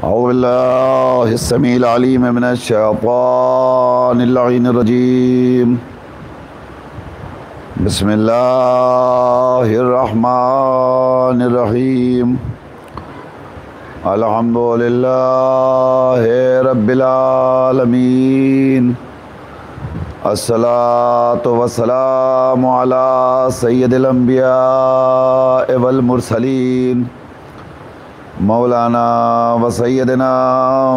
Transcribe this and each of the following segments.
औज़ुबिल्लाहिस्समीइल अलीम मिनश्शैतानिर्रजीम। बिस्मिल्लाहिर्रहमानिर्रहीम। अल्हम्दुलिल्लाहि रब्बिल आलमीन। अस्सलातु वस्सलामु अला सय्यिदिल अंबिया वल मुरसलीन मौलाना व सय्यदना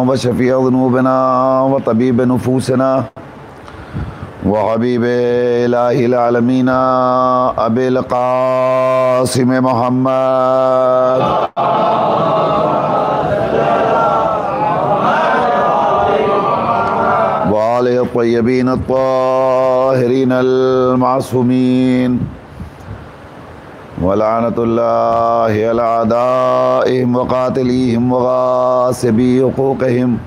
व शफ़ी ज़ुनूबना व तबीब नुफूसना व हबीब इलाहिल आलमीना अबिल क़ासिम मुहम्मद व आलिहि त्वय्यबीन अत्ताहिरीन अल मासूमीन वलानतुल्लाहि अला आदाइहिम व क़ातिलीहिम व ग़ासिबी हुक़ूक़िहिम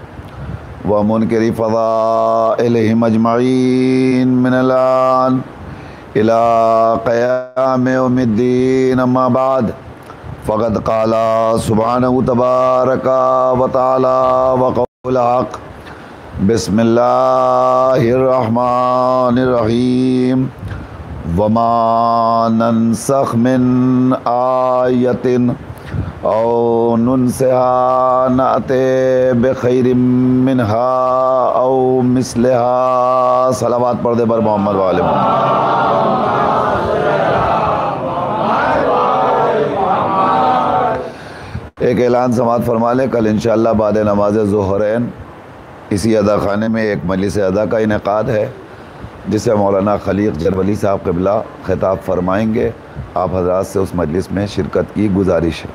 व मुनकिरी फ़ज़ाइलिहिम अजमईन मिनल आन इला क़याम यौमिद्दीन। अम्मा बाद फ़क़द क़ाला सुब्हानहु तबारका व तआला व क़ौलुल हक़। बिस्मिल्लाहिर्रहमानिर्रहीम। वमा नंसख मिन आयतिन औ नुनसिहा नअते बिखैरिम मिनहा औ मिस्लिहा। सलावत पढ़ दे बर मोहम्मद वाले एक ऐलान समात फरमा लें। कल इंशाअल्लाह बाद नमाज ज़ुहरैन इसी अदा खाने में एक मजलिस अदा का इनेकाद है, जिसे मौलाना खलीक जरवली साहब क़िबला ख़िताब फरमाएंगे। आप हज़रात से उस मजलिस में शिरकत की गुजारिश है।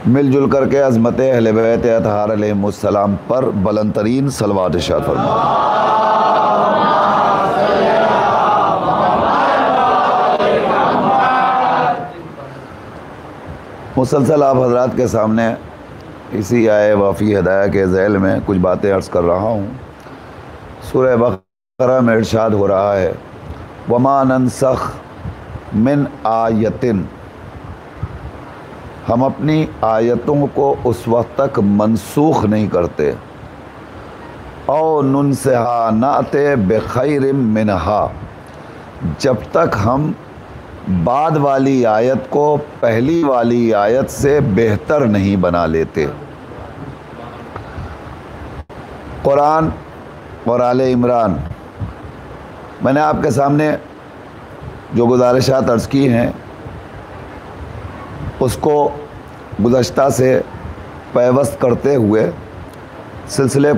मिलजुल करके अज़मत अहले बैत अतहार अलैहिमुस्सलाम पर बुलंद तरीन सलवात इरशाद फरमाएं। मुसलसल आप हज़रात के सामने इसी आए वाफ़ी हदाया के ज़ैल में कुछ बातें अर्ज़ कर रहा हूँ। सूरह बक़रा में इरशाद हो रहा है, वमा नंसख मिन आयतिन, हम अपनी आयतों को उस वक्त तक मनसूख नहीं करते, औ नुनसिहा नअते बिखैरिम मिनहा, जब तक हम बाद वाली आयत को पहली वाली आयत से बेहतर नहीं बना लेते। कुरान और आले इमरान, मैंने आपके सामने जो गुजारिशात अर्ज़ की हैं उसको गुज़श्ता से पैवस्त करते हुए सिलसिले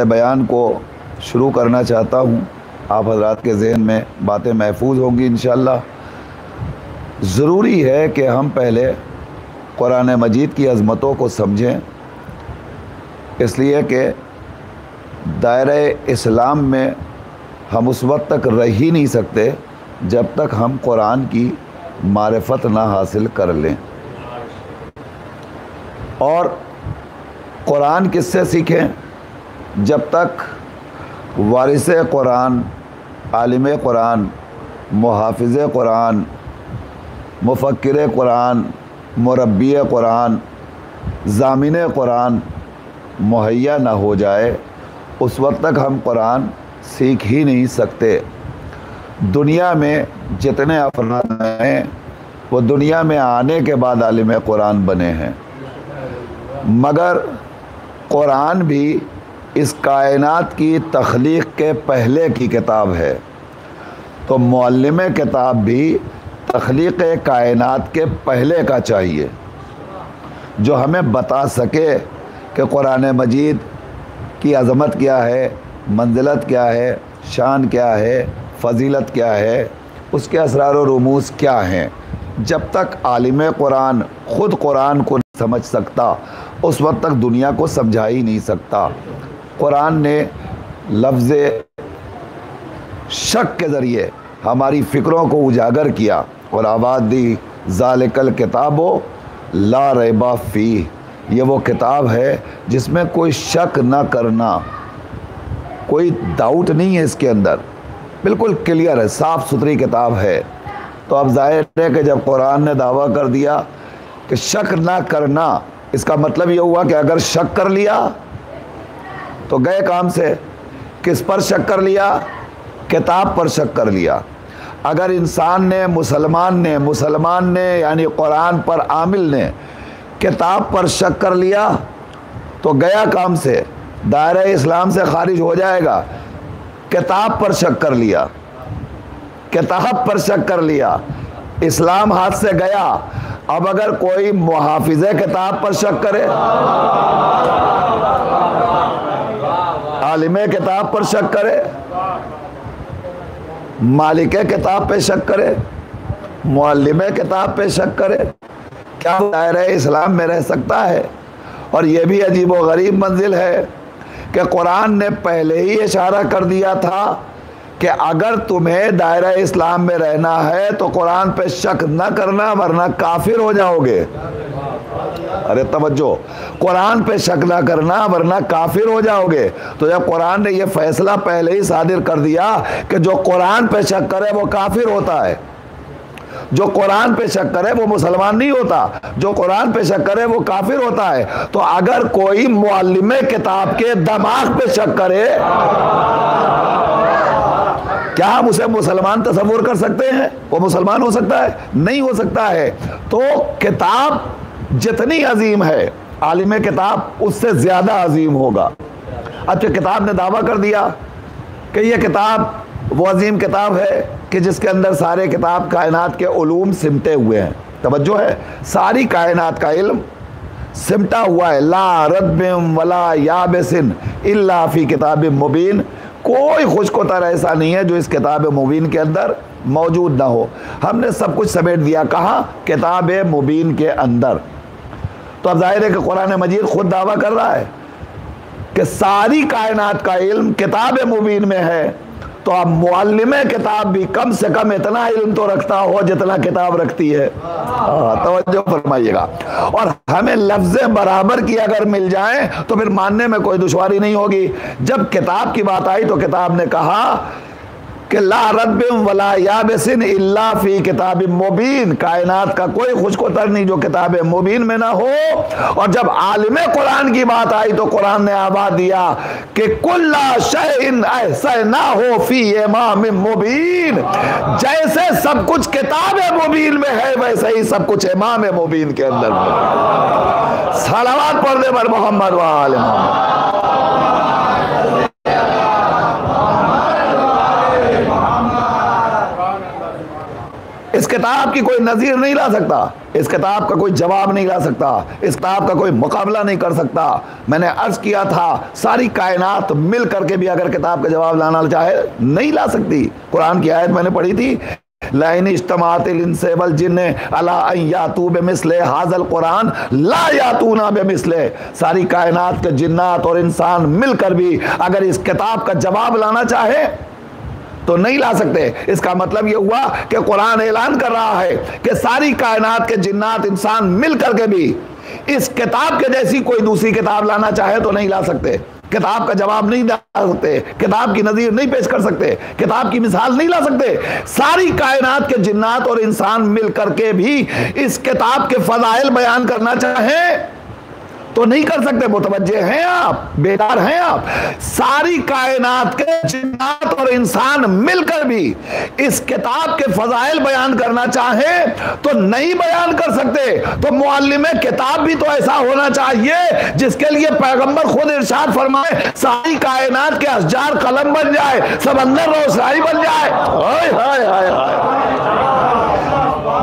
बयान को शुरू करना चाहता हूँ। आप हज़रात के ज़हन में बातें महफूज होंगी इंशाअल्लाह। ज़रूरी है कि हम पहले कुरान मजीद की अज़मतों को समझें, इसलिए कि दायरे इस्लाम में हम उस वक्त तक रह ही नहीं सकते जब तक हम कुरान की मारिफत ना हासिल कर लें। और कुरान किससे सीखें? जब तक वारिसे कुरान, आलिम कुरान, मुहाफ़िज़ कुरान, मुफ़क्किर कुरान, मुरब्बी कुरान, ज़ामिन कुरान मुहैया ना हो जाए, उस वक्त तक हम कुरान सीख ही नहीं सकते। दुनिया में जितने अफराद हैं वो दुनिया में आने के बाद आलिम कुरान बने हैं, मगर कुरान भी इस कायनात की तख्लीक़ के पहले की किताब है, तो मुअल्लिम किताब भी तख्लीक़ कायनात के पहले का चाहिए, जो हमें बता सके कि कुरान मजीद की अज़मत क्या है, मंजिलत क्या है, शान क्या है, फ़जीलत क्या है, उसके असरार और रुमूज़ क्या हैं। जब तक आलिम कुरान ख़ुद कुरान को नहीं समझ सकता, उस वक्त तक दुनिया को समझा ही नहीं सकता। कुरान ने लफ्ज़ शक के ज़रिए हमारी फ़िक्रों को उजागर किया और आवाज़ दी, ज़ालिकल किताबो ला रैबा फ़ीह, ये वो किताब है जिसमें कोई शक ना करना, कोई डाउट नहीं है इसके अंदर, बिल्कुल क्लियर है, साफ़ सुथरी किताब है। तो अब ज़ाहिर है कि जब कुरान ने दावा कर दिया कि शक ना करना, इसका मतलब ये हुआ कि अगर शक कर लिया तो गए काम से। किस पर शक कर लिया? किताब पर शक कर लिया। अगर इंसान ने, मुसलमान ने यानी कुरान पर आमिल ने किताब पर शक कर लिया तो गया काम से, दायरा इस्लाम से खारिज हो जाएगा। किताब पर शक कर लिया, किताब पर शक कर लिया, इस्लाम हाथ से गया। अब अगर कोई मुहाफिज़े किताब पर शक करे, आलिमे किताब पर शक करे, मालिके किताब पे शक करे, मुअल्लिमे किताब पे शक करे, क्या दायरे इस्लाम में रह सकता है? और ये भी अजीब व गरीब मंजिल है कि कुरान ने पहले ही इशारा कर दिया था कि अगर तुम्हें दायरा इस्लाम में रहना है तो कुरान पे शक न करना वरना काफिर हो जाओगे। अरे तवज्जो, कुरान पे शक ना करना वरना काफिर हो जाओगे। तो जब कुरान ने यह फैसला पहले ही सादिर कर दिया कि जो कुरान पे शक करे वो काफिर होता है, जो कुरान पे शक करे वो मुसलमान नहीं होता, जो कुरान पे शक करे वो काफिर होता है। तो अगर कोई मुअल्लिमे किताब के दिमाग पे शक करे, क्या हम उसे मुसलमान तस्वुर कर सकते हैं? वो मुसलमान हो सकता है? नहीं हो सकता है। तो किताब जितनी अजीम है, आलिम किताब उससे ज्यादा अजीम होगा। अब जो किताब ने दावा कर दिया कि ये किताब वो अजीम किताब है कि जिसके अंदर सारे किताब कायनात के उलूम सिमटे हुए हैं। तवज्जो है, सारी कायनात का इल्म सिमटा हुआ है। ला रद्बिम वला याबिसिन इल्ला फी किताबिम मुबीन, कोई खुशकोतर ऐसा नहीं है जो इस किताब मुबीन के अंदर मौजूद ना हो। हमने सब कुछ समेट दिया, कहाँ? किताब मुबीन के अंदर। तो अब जाहिर है कि कुरान मजीद खुद दावा कर रहा है कि सारी कायनात का इल्म किताब मुबीन में है। तो अब मुअल्लिमे किताब भी कम से कम इतना इल्म तो रखता हो जितना किताब रखती है। तवज्जो फरमाइएगा। और हमें लफ्ज़े बराबर की अगर मिल जाए तो फिर मानने में कोई दुश्वारी नहीं होगी। जब किताब की बात आई तो किताब ने कहा कि ला रद्बिम वला याबिसिन इल्ला फी किताब मुबीन, कायनात का कोई खुशकोतर नहीं जो किताब मुबीन में ना हो। और जब आलिमे कुरान की बात आई तो कुरान ने आवाज़ दिया कि कुल्ला शैइन अहसयनाहु फी इमाम मुबीन, जैसे सब कुछ किताब मुबीन में है वैसे ही सब कुछ इमाम मुबीन के अंदर है। सलावत पढ़ दे पर मोहम्मद व आले मोहम्मद। इस किताब की कोई नज़ीर नहीं ला सकता, इस किताब का कोई जवाब नहीं ला सकता, इस किताब का कोई मुकाबला नहीं कर सकता। मैंने अर्ज किया था सारी कायनात मिल करके भी अगर किताब का जवाब लाना चाहे नहीं ला सकती। कुरान की आयत मैंने पढ़ी थी, लाइन इज्तमाअतिल इंस वल जिन्न अला अन यातू बिमिस्ले हाज़ल कुरान ला यातूना बिमिस्ले, सारी कायनात के जिन्नात और इंसान मिलकर भी अगर इस किताब का जवाब लाना चाहे तो नहीं ला सकते। इसका मतलब यह हुआ कि कुरान ऐलान कर रहा है कि सारी कायनात के जिन्नात इंसान मिल करके भी इस किताब के जैसी कोई दूसरी किताब लाना चाहे तो नहीं ला सकते। किताब का जवाब नहीं ला सकते, किताब की नज़ीर नहीं पेश कर सकते, किताब की मिसाल नहीं ला सकते। सारी कायनात के जिन्नात और इंसान मिल करके भी इस किताब के फज़ाइल बयान करना चाहें तो नहीं कर सकते। मुतवज्जे हैं आप, बेदार हैं आप। सारी कायनात के जिन्नात और इंसान मिलकर भी इस किताब के फजाइल बयान करना चाहे तो नहीं बयान कर सकते। तो मुअल्लिमे किताब भी तो ऐसा होना चाहिए जिसके लिए पैगंबर खुद इरशाद फरमाए सारी कायनात के अशजार कलम बन जाए, समंदर रोशनाई बन जाए। हाय हाय हाय हाय,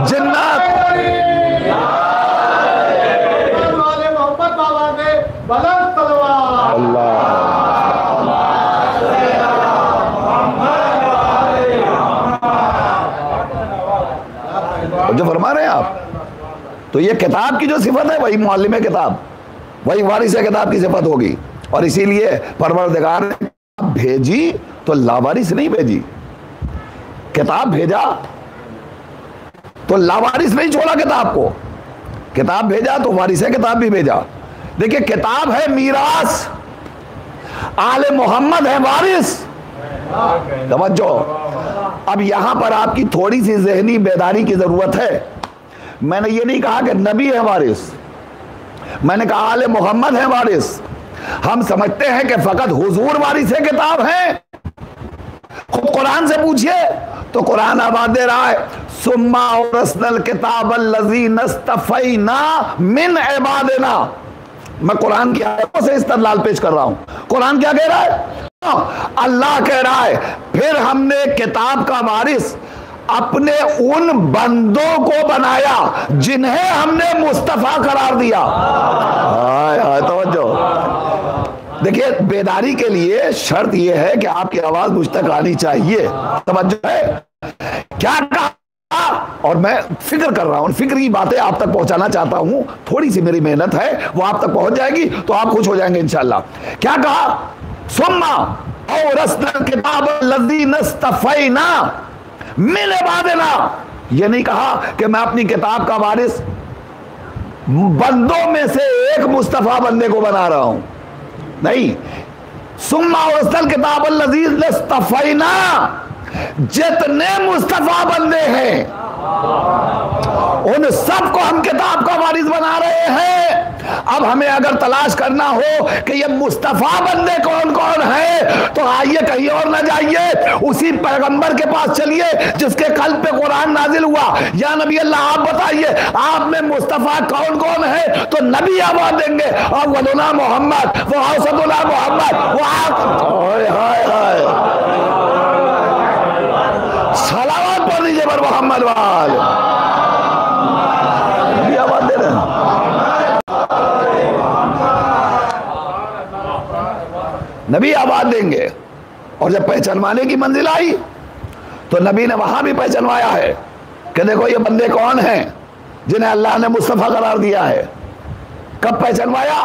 जिन्नात जो फरमा रहे हैं आप, तो ये किताब की जो सिफत है वही मुअल्लिमे किताब, वही वारिसे किताब की सिफत होगी। और इसीलिए परवरदिगार ने भेजी तो लावारिस नहीं भेजी, किताब भेजा तो लावारिस नहीं छोड़ा किताब को, किताब भेजा तो वारिसे किताब भी भेजा। देखिए किताब है मीरास, आले मोहम्मद है वारिस। तवज्जो, अब यहां पर आपकी थोड़ी सी ज़हनी बेदारी की जरूरत है। मैंने ये नहीं कहा कि नबी है वारिस, मैंने कहा आले मोहम्मद है वारिस। हम समझते हैं कि फकत हुजूर वारिस किताब है। खुद कुरान से पूछिए तो कुरान आवाज दे रहा है, सुम्मा औरसनल किताब अल्लज़ी नस्तफ़ैना मिन इबादिना। मैं कुरान की आयतों से इस्तदलाल पेश कर रहा हूं। कुरान क्या कह रहा है? अल्लाह कह रहा है फिर हमने किताब का वारिस अपने उन बंदों को बनाया जिन्हें हमने मुस्तफा करार दिया। हाय हाय तवज्जो। देखिए, बेदारी के लिए शर्त यह है कि आपकी आवाज मुझ तक आनी चाहिए। तवज्जो है? क्या कहा? और मैं फिक्र कर रहा हूं, फिक्र की बातें आप तक पहुंचाना चाहता हूं। थोड़ी सी मेरी मेहनत है, वो आप तक पहुंच जाएगी तो आप खुश हो जाएंगे इंशाल्लाह। क्या कहा? सुम्मा औरसनल किताब अल्लज़ी नस्तफ़ैना मिन इबादिना। ये नहीं कहा कि मैं अपनी किताब का वारिस बंदों में से एक मुस्तफा बंदे को बना रहा हूं, नहीं। सुम्मा औरसनल किताब अल्लज़ी नस्तफ़ैना, जितने मुस्तफा बंदे हैं उन सबको हम किताब का वारिस बना रहे हैं। अब हमें अगर तलाश करना हो कि ये मुस्तफा बंदे कौन कौन है, तो आइए कहीं और ना जाइए, उसी पैगंबर के पास चलिए जिसके कल्ब पे कुरान नाजिल हुआ। या नबी अल्लाह, आप बताइए आप में मुस्तफा कौन कौन है? तो नबी आवाज देंगे, अव्वलुना मोहम्मद, वो औसतुना मोहम्मद, वो हाय हाय सलावत पढ़ दीजिए पर मोहम्मद वाल। नबी आवाज दे रहे हैं। नबी आवाज देंगे। और जब पहचानवाने की मंजिल आई तो नबी ने वहां भी पहचानवाया है कि देखो ये बंदे कौन हैं जिन्हें अल्लाह ने मुस्तफा करार दिया है। कब पहचानवाया?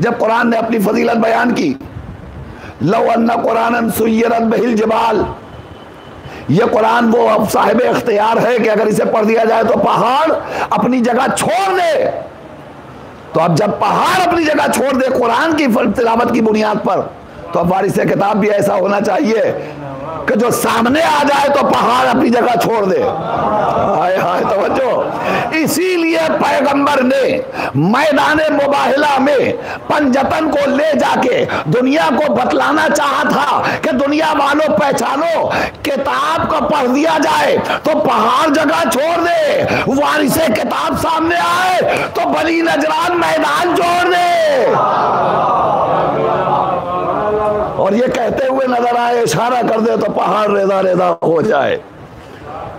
जब कुरान ने अपनी फजीलत बयान की। लौ अन्ना कुरानन सुय्यरत बिहिल जिबाल, ये कुरान वो अब साहिब इख्तियार है कि अगर इसे पढ़ दिया जाए तो पहाड़ अपनी जगह छोड़ दे। तो अब जब पहाड़ अपनी जगह छोड़ दे कुरान की तिलावत की बुनियाद पर, तो अब वारिस किताब भी ऐसा होना चाहिए कि जो सामने आ जाए तो पहाड़ अपनी जगह छोड़ दे। हाय हाय तवज्जो। इसीलिए पैगंबर ने मैदाने मुबाहिला में पंजतन को ले जाके दुनिया को बतलाना चाहा था कि दुनिया वालों पहचानो, किताब को पढ़ दिया जाए तो पहाड़ जगह छोड़ दे, वारिस किताब सामने आए तो बनी नजरान मैदान छोड़ दे। और ये कहते हुए नजर आए, इशारा कर दे तो पहाड़ रेदा रेदा हो जाए।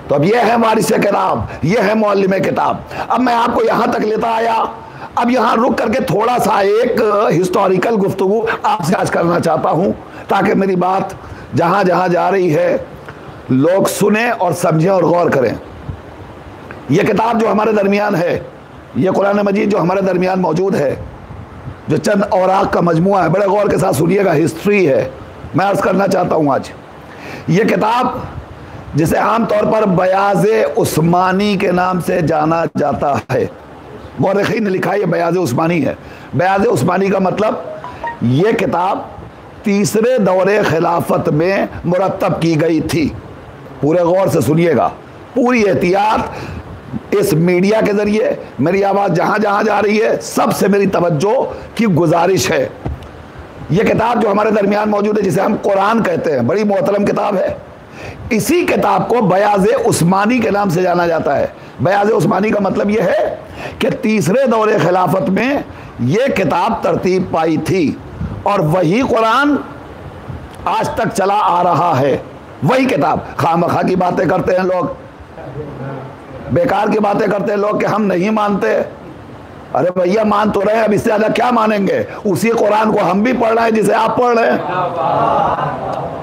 तो अब ये है वारिस किताब, ये है मुअल्लिम किताब। अब मैं आपको यहां तक लेता आया। अब यहां रुक करके थोड़ा सा एक हिस्टोरिकल गुफ्तगू आपसे आज करना चाहता हूं, ताकि मेरी बात जहां जहां जा रही है लोग सुने और समझें और गौर करें। यह किताब जो हमारे दरमियान है, यह कुरान मजीद जो हमारे दरमियान मौजूद है, जो चंद औराक का मजमुआ है, बड़े गौर के साथ सुनिएगा, हिस्ट्री है। मैं अर्ज करना चाहता हूं आज ये किताब, जिसे आमतौर पर बयाज़े उस्मानी के नाम से जाना जाता है, मौरख़ीन ने लिखा है ये बयाज़े उस्मानी है। बयाज़े उस्मानी का मतलब ये किताब तीसरे दौरे खिलाफत में मुरतब की गई थी। पूरे गौर से सुनिएगा, पूरी एहतियात। इस मीडिया के जरिए मेरी आवाज़ जहाँ जहाँ जा रही है, सबसे मेरी तवज्जो की गुजारिश है। यह किताब जो हमारे दरमियान मौजूद है, जिसे हम कुरान कहते हैं, बड़ी मोहतरम किताब है। इसी किताब को बयाज़े उस्मानी के नाम से जाना जाता है। बयाज़े उस्मानी का मतलब यह है कि तीसरे दौरे खिलाफत में यह किताब तरतीब पाई थी, और वही कुरान आज तक चला आ रहा है। वही किताब। खामखा की बातें करते हैं लोग, बेकार की बातें करते हैं लोग कि हम नहीं मानते। अरे भैया, मान तो रहे हैं, अब इससे ज्यादा क्या मानेंगे? उसी कुरान को हम भी पढ़ रहे हैं जिसे आप पढ़ रहे हैं।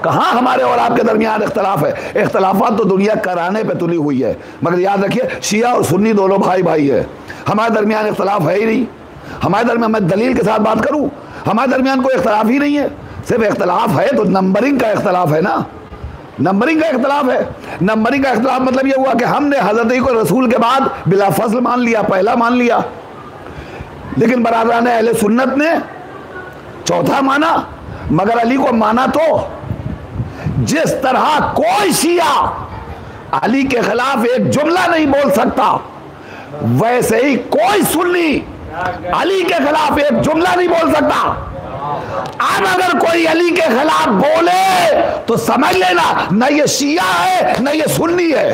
कहाँ हमारे और आपके दरमियान इख्तलाफ है? इख्तलाफात तो दुनिया कराने पे तुली हुई है, मगर याद रखिए शिया और सुन्नी दोनों भाई भाई है। हमारे दरमियान इख्तलाफ है ही नहीं। हमारे दरमियान, मैं दलील के साथ बात करूं, हमारे दरमियान कोई इख्तलाफ ही नहीं है। सिर्फ इख्तलाफ है तो नंबरिंग का इख्तलाफ है ना, नंबरिंग का इख्तलाफ है। नंबरिंग का इख्तलाफ मतलब यह हुआ कि हमने हजरत को रसूल के बाद बिला फज़ल मान लिया, पहला मान लिया, लेकिन बरादरान अहले सुन्नत ने चौथा माना। मगर अली को माना तो जिस तरह कोई शिया अली के खिलाफ एक जुमला नहीं बोल सकता, वैसे ही कोई सुन्नी अली के खिलाफ एक जुमला नहीं बोल सकता। अब अगर कोई अली के खिलाफ बोले तो समझ लेना न ये शिया है न ये सुन्नी है,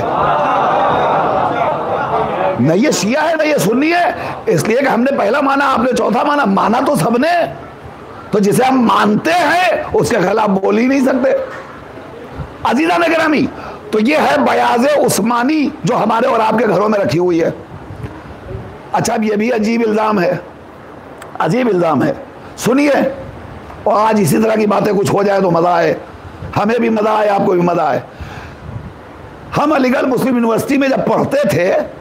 न ये शिया है न ये सुन्नी है। इसलिए कि हमने पहला माना, आपने चौथा माना, माना तो सबने, तो जिसे हम मानते हैं उसके खिलाफ बोल ही नहीं सकते। अजीज़ान गिरामी, तो ये है बयाज़े उस्मानी जो हमारे और आपके घरों में रखी हुई है। अच्छा, अब ये भी अजीब इल्ज़ाम है, अजीब इल्ज़ाम है, सुनिए। और आज इसी तरह की बातें कुछ हो जाए तो मज़ा आए, हमें भी मज़ा आए, आपको भी मज़ा आए। हम अलीगढ़ मुस्लिम यूनिवर्सिटी में जब पढ़ते थे,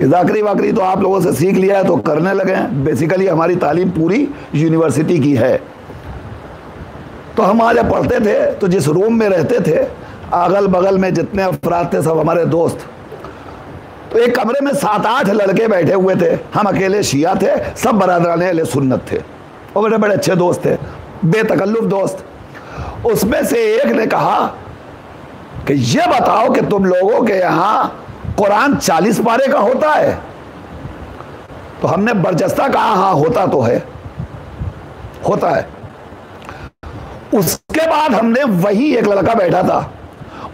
जाकरी वाकरी तो आप लोगों से सीख लिया है तो करने लगे हैं। बेसिकली हमारी तालीम पूरी यूनिवर्सिटी की है। तो हम वहाँ जब पढ़ते थे तो जिस रूम में रहते थे, अगल बगल में जितने अफराद थे सब हमारे दोस्त। तो एक कमरे में 7-8 लड़के बैठे हुए थे। हम अकेले शिया थे, सब बरादराने अहले सुन्नत थे और बड़े बड़े अच्छे दोस्त थे, बेतकल्लुफ दोस्त। उसमें से एक ने कहा कि ये बताओ कि तुम लोगों के यहाँ कुरान 40 पारे का होता है? तो हमने बरजस्ता कहा हाँ होता तो है, होता है। उसके बाद हमने वही एक लड़का बैठा था,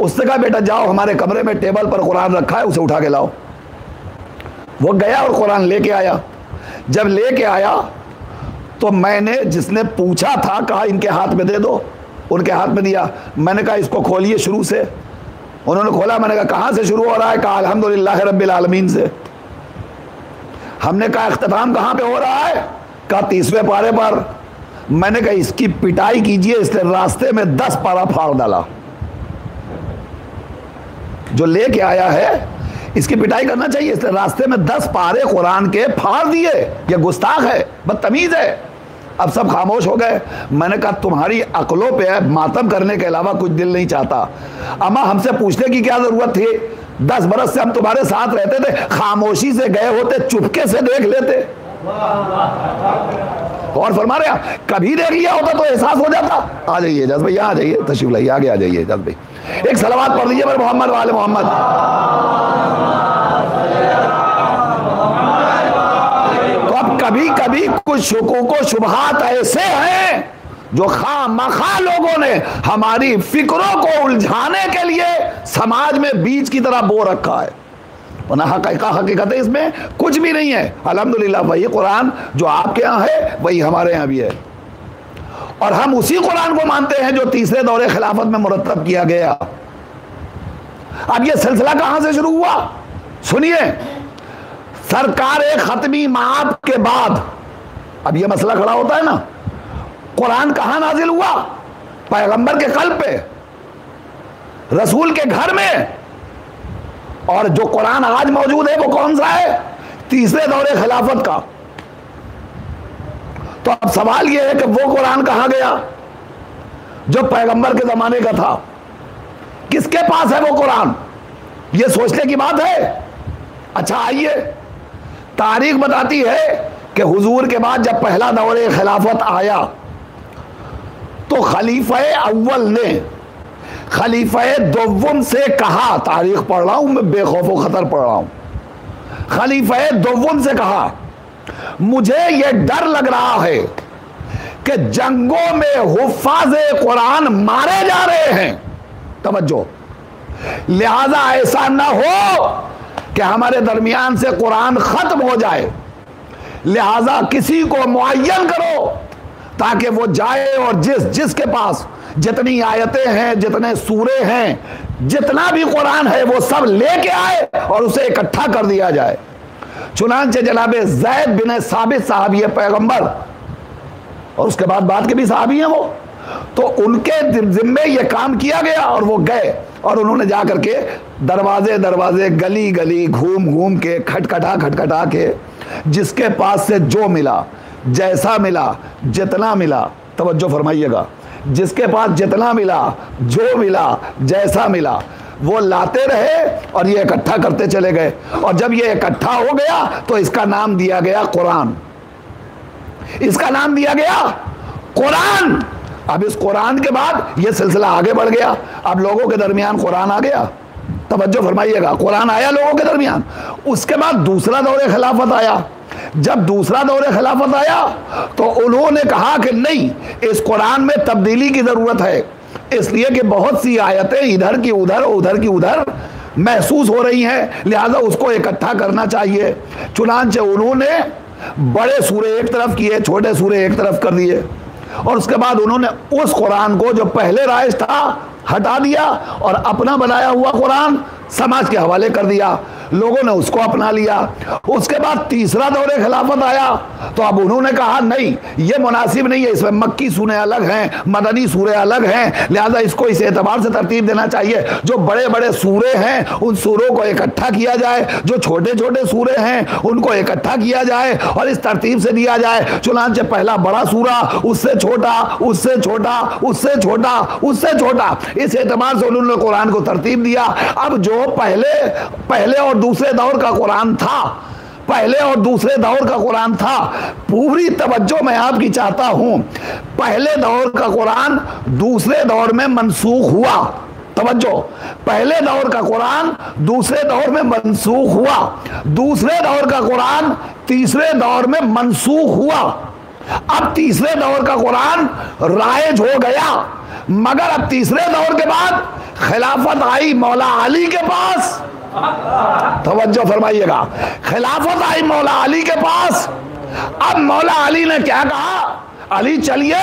उसने कहा बेटा जाओ हमारे कमरे में टेबल पर कुरान रखा है, उसे उठा के लाओ। वो गया और कुरान लेके आया। जब लेके आया तो मैंने, जिसने पूछा था, कहा इनके हाथ में दे दो, उनके हाथ में दिया। मैंने कहा इसको खोलिए शुरू से। उन्होंने खोला। मैंने कहा कहाँ से शुरू हो रहा है? कहा अल्हम्दुलिल्लाह रब्बिल आलमीन से। हमने कहा इख्तिताम कहाँ पे हो रहा है? कहा 30वें पारे पर। मैंने कहा इसकी पिटाई कीजिए। इसने रास्ते में 10 पारा फाड़ डाला। जो लेके आया है इसकी पिटाई करना चाहिए। इसने रास्ते में 10 पारे कुरान के फाड़ दिए। ये गुस्ताख है, बदतमीज है। अब सब खामोश हो गए। मैंने कहा तुम्हारी अकलों पे मातम करने के अलावा कुछ दिल नहीं चाहता। अम्मा हमसे पूछने की क्या जरूरत थी? 10 बरस से हम तुम्हारे साथ रहते थे, खामोशी से गए होते, चुपके से देख लेते। और फरमा रहे कभी देख लिया होता तो एहसास हो जाता। आ जाइए जज भाई, आ जाइए, तशरीफ लाइए, आगे आ जाइए जज भाई। एक सलावत पढ़ लीजिए पर मोहम्मद वाले मोहम्मद। तो अब कभी कभी कुछ शुकूक शुबहात ऐसे हैं जो खामखा लोगों ने हमारी फिक्रों को उलझाने के लिए समाज में बीज की तरह बो रखा है। हकीकत है इसमें कुछ भी नहीं है। अल्हम्दुलिल्लाह वही कुरान जो आपके यहाँ है वही हमारे यहाँ भी है, और हम उसी कुरान को मानते हैं जो तीसरे दौरे खिलाफत में मुरतब किया गया। अब ये सिलसिला कहां से शुरू हुआ? सुनिए, सरकार खत्मी माब के बाद अब ये मसला खड़ा होता है ना, कुरान कहां नाजिल हुआ? पैगंबर के कल्ब पे, रसूल के घर में। और जो कुरान आज मौजूद है वो कौन सा है? तीसरे दौरे खिलाफत का। तो अब सवाल यह है कि वो कुरान कहां गया जो पैगंबर के जमाने का था? किसके पास है वो कुरान? ये सोचने की बात है। अच्छा आइए, तारीख बताती है कि हुजूर के बाद जब पहला दौरे खिलाफत आया तो खलीफा अव्वल ने खलीफा दोव्वम से कहा, तारीख पढ़ रहा हूं मैं, बेखौफ खतर पढ़ रहा हूं। खलीफा दोव्वम से कहा मुझे यह डर लग रहा है कि जंगों में हुफ्फाज़े कुरान मारे जा रहे हैं, तवज्जो, लिहाजा ऐसा ना हो कि हमारे दरमियान से कुरान खत्म हो जाए। लिहाजा किसी को मुअय्यन करो ताकि वो जाए और जिसके पास जितनी आयतें हैं, जितने सूरे हैं, जितना भी कुरान है वो सब लेके आए और उसे इकट्ठा कर दिया जाए। चुनांचे जनाबे ज़ैद बिन साबित साहबी पैगंबर, और उसके बाद के भी साहबी हैं वो, तो उनके जिम्मे ये काम किया गया और वो गए और उन्होंने जा करके दरवाजे दरवाजे, गली गली घूम घूम के, खटखटा के, जिसके पास से जो मिला, जैसा मिला, जितना मिला, तवज्जो फरमाइएगा, जिसके पास जितना मिला, जो मिला, जैसा मिला, वो लाते रहे और ये इकट्ठा करते चले गए। और जब ये इकट्ठा हो गया तो इसका नाम दिया गया कुरान। इसका नाम दिया गया कुरान। अब इस कुरान के बाद ये सिलसिला आगे बढ़ गया। अब लोगों के दरमियान कुरान आ गया। तवज्जो फरमाइएगा, कुरान आया लोगों के दरमियान। उसके बाद दूसरा दौरे खिलाफत आया। जब दूसरा दौरे खिलाफत आया तो उन्होंने कहा कि नहीं, इस कुरान में तब्दीली की जरूरत है, इसलिए कि बहुत सी आयतें इधर की उधर, उधर की उधर महसूस हो रही हैं, लिहाजा उसको इकट्ठा करना चाहिए। चुनांचे उन्होंने बड़े सूरे एक तरफ किए, छोटे सूरे एक तरफ कर दिए, और उसके बाद उन्होंने उस कुरान को जो पहले राइज था हटा दिया और अपना बनाया हुआ कुरान समाज के हवाले कर दिया। लोगों ने उसको अपना लिया। उसके बाद तीसरा दौरे खिलाफत आया तो अब उन्होंने कहा नहीं, ये मुनासिब नहीं है, इसमें मक्की सूरे अलग हैं, मदनी सूरे अलग हैं, लिहाजा इसको इस एतबार से तरतीब देना चाहिए, जो बड़े बड़े सूरे हैं उन सूरों को इकट्ठा किया जाए, जो छोटे छोटे सूरे हैं उनको इकट्ठा किया जाए और इस तरतीब से दिया जाए। चुनांचे पहला बड़ा सूरा, उससे छोटा, उससे छोटा, उससे छोटा, उससे छोटा, इस एतबार से उन्होंने कुरान को तरतीब दिया। अब जो पहले और दूसरे दौर का कुरान था, पहले और दूसरे दौर का कुरान था, पूरी तवज्जो मैं आपकी चाहता हूं, पहले दौर का कुरान दूसरे दौर में मनसूख हुआ। तवज्जो, पहले दौर का कुरान दूसरे दौर में मनसूख हुआ, दूसरे दौर का कुरान तीसरे दौर में मनसूख हुआ। अब तीसरे दौर का कुरान राइज हो गया, मगर अब तीसरे दौर के बाद खिलाफत आई मौला अली के पास। तवज्जो फरमाइएगा, खिलाफत आई मौला अली के पास। अब मौला अली ने क्या कहा, अली चलिए,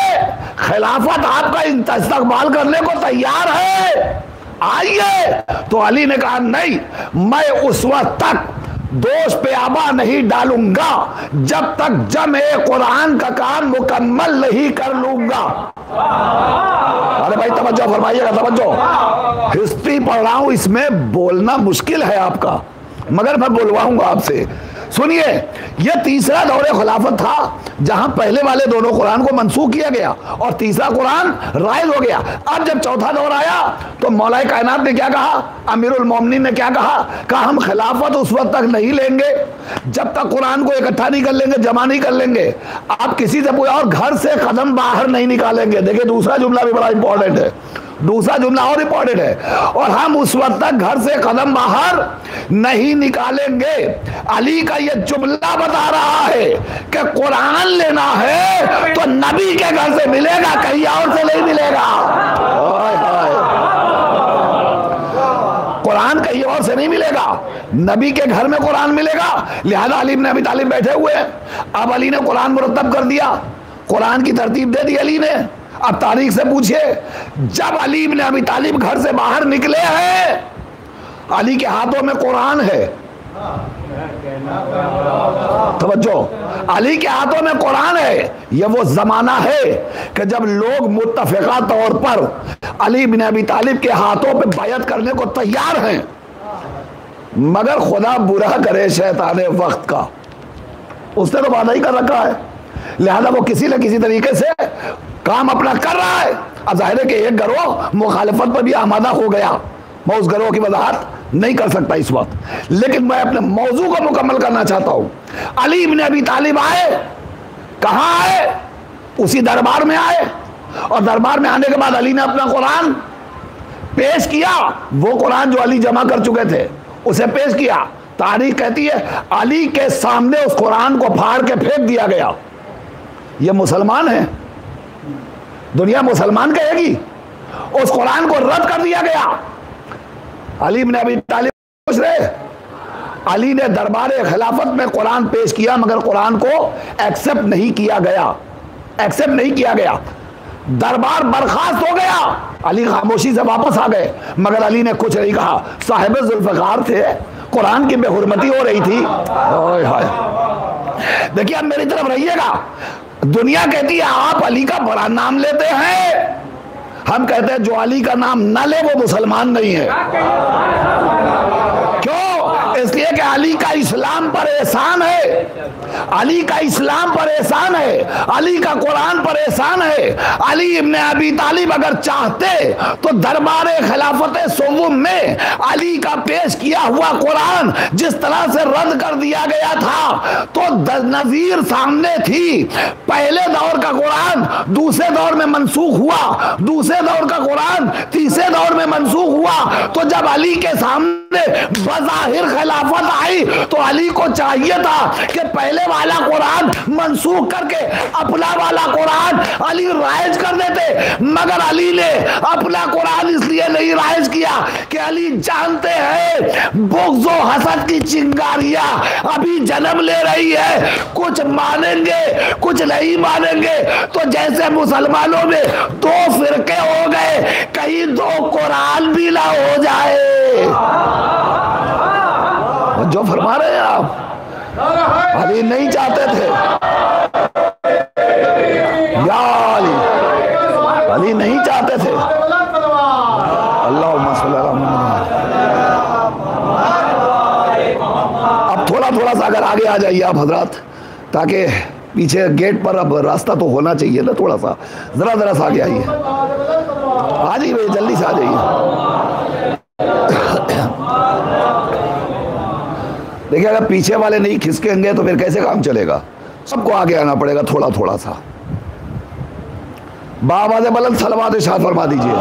खिलाफत आपका इस्तकबाल करने को तैयार है, आइए। तो अली ने कहा नहीं, मैं उस वक्त तक दोष पे आबा नहीं डालूंगा जब तक जमे कुरान का काम मुकम्मल नहीं कर लूंगा। अरे भाई तवज्जो फरमाइएगा, तवज्जो, हिस्ट्री पढ़ रहा हूं, इसमें बोलना मुश्किल है आपका, मगर मैं बोलवाऊंगा आपसे। सुनिए, यह तीसरा दौरे खिलाफत था जहां पहले वाले दोनों कुरान को मनसूख किया गया और तीसरा कुरान राइज हो गया। अब जब चौथा दौर आया तो मौलाए कायनात ने क्या कहा, अमीरुल मोमिनीन ने क्या कहा हम खिलाफत उस वक्त तक नहीं लेंगे जब तक कुरान को इकट्ठा नहीं कर लेंगे, जमा नहीं कर लेंगे। आप किसी से पूछा, और घर से कदम बाहर नहीं निकालेंगे। देखिए दूसरा जुमला भी बड़ा इंपॉर्टेंट है, दूसरा जुमला और इंपॉर्टेंट है, और हम उस वक्त तक घर से कदम बाहर नहीं निकालेंगे। अली का यह जुमला बता रहा है कि कुरान लेना है तो नबी के घर से मिलेगा, कहीं और से नहीं मिलेगा। कुरान कहीं और से नहीं मिलेगा, नबी के घर में कुरान मिलेगा। लिहाजा अली इब्न अबी तालिब बैठे हुए हैं। अब अली ने कुरान मुरतब कर दिया, कुरान की तरतीब दे दी अली ने। अब तारीख से पूछिए, जब अली इब्न अबी तालिब घर से बाहर निकले हैं, अली के हाथों में कुरान है। तवज्जो, अली के हाथों में कुरान है। यह वो जमाना है कि जब लोग मुत्तफिका तौर पर अली इब्न अबी तालिब के हाथों पे बैयत करने को तैयार हैं, मगर खुदा बुरा करे शैताने वक्त का, उसने तो वादा ही कर रखा है, लिहाजा वो किसी न किसी तरीके से काम अपना कर रहा है। अब जाहिर है कि एक गिरोह मुखालिफत पर भी आमादा हो गया, मैं उस गिरोह की वजाहत नहीं कर सकता इस वक्त, लेकिन मैं अपने मौजू को मुकम्मल करना चाहता हूं। अली इब्न अबी तालिब आए, कहां आए, उसी दरबार में आए, और दरबार में आने के बाद अली ने अपना कुरान पेश किया। वो कुरान जो अली जमा कर चुके थे उसे पेश किया। तारीख कहती है अली के सामने उस कुरान को फाड़ के फेंक दिया गया। ये मुसलमान है, दुनिया मुसलमान कहेगी, उस कुरान को रद्द कर दिया गया। अली इब्न अबी तालिब पूछ रहे, अली ने दरबार खिलाफत में कुरान पेश किया, मगर कुरान को एक्सेप्ट नहीं किया गया, एक्सेप्ट नहीं किया गया। दरबार बर्खास्त हो गया, अली खामोशी से वापस आ गए, मगर अली ने कुछ नहीं कहा। साहिब जुल्फ़िकार थे, कुरान की बेहुरमती हो रही थी। देखिए अब मेरी तरफ रहिएगा, दुनिया कहती है आप अली का बड़ा नाम लेते हैं, हम कहते हैं जो अली का नाम न ले वो मुसलमान नहीं है। क्यों? इसलिए कि अली का इस्लाम पर एहसान है, अली का इस्लाम पर एहसान है, अली का कुरान पर एहसान है। अली इब्ने अबी तालिब अगर चाहते तो दरबार खिलाफत सोवुम में अली का पेश किया हुआ कुरान जिस तरह से रद्द कर दिया गया था, तो नजीर सामने थी। पहले दौर का कुरान दूसरे दौर में मनसूख हुआ, दूसरे दौर का कुरान तीसरे दौर में मनसूख हुआ। तो जब अली के सामने बज़ाहिर खिलाफत आई तो अली को चाहिए था कि पहले वाला कुरान मनसूख करके अपना वाला कुरान अली राइज कर देते, मगर अली ने अपना कुरान इसलिए नहीं राइज किया कि अली जानते हैं बुग़्ज़ व हसद की चिंगारियां अभी जन्म ले रही है, कुछ मानेंगे कुछ नहीं मानेंगे। तो जैसे मुसलमानों में दो फिरके हो गए, कहीं दो कुरान भी ना हो जाए। जो फरमा रहे हैं आप, अली नहीं चाहते थे, या अली नहीं चाहते थे। अल्लाहुम्मा सल्ली अला मुहम्मद। अब थोड़ा थोड़ा सा अगर आगे आ जाइए आप हजरात, ताकि पीछे गेट पर अब रास्ता तो होना चाहिए ना, थोड़ा सा जरा जरा सा आगे आइए, आ जाइए जल्दी से आ जाइए। देखिए अगर पीछे वाले नहीं खिसकेंगे तो फिर कैसे काम चलेगा, सबको आगे आना पड़ेगा थोड़ा थोड़ा सा। बावाज़ बुलंद सलवात इरशाद फरमा दीजिए।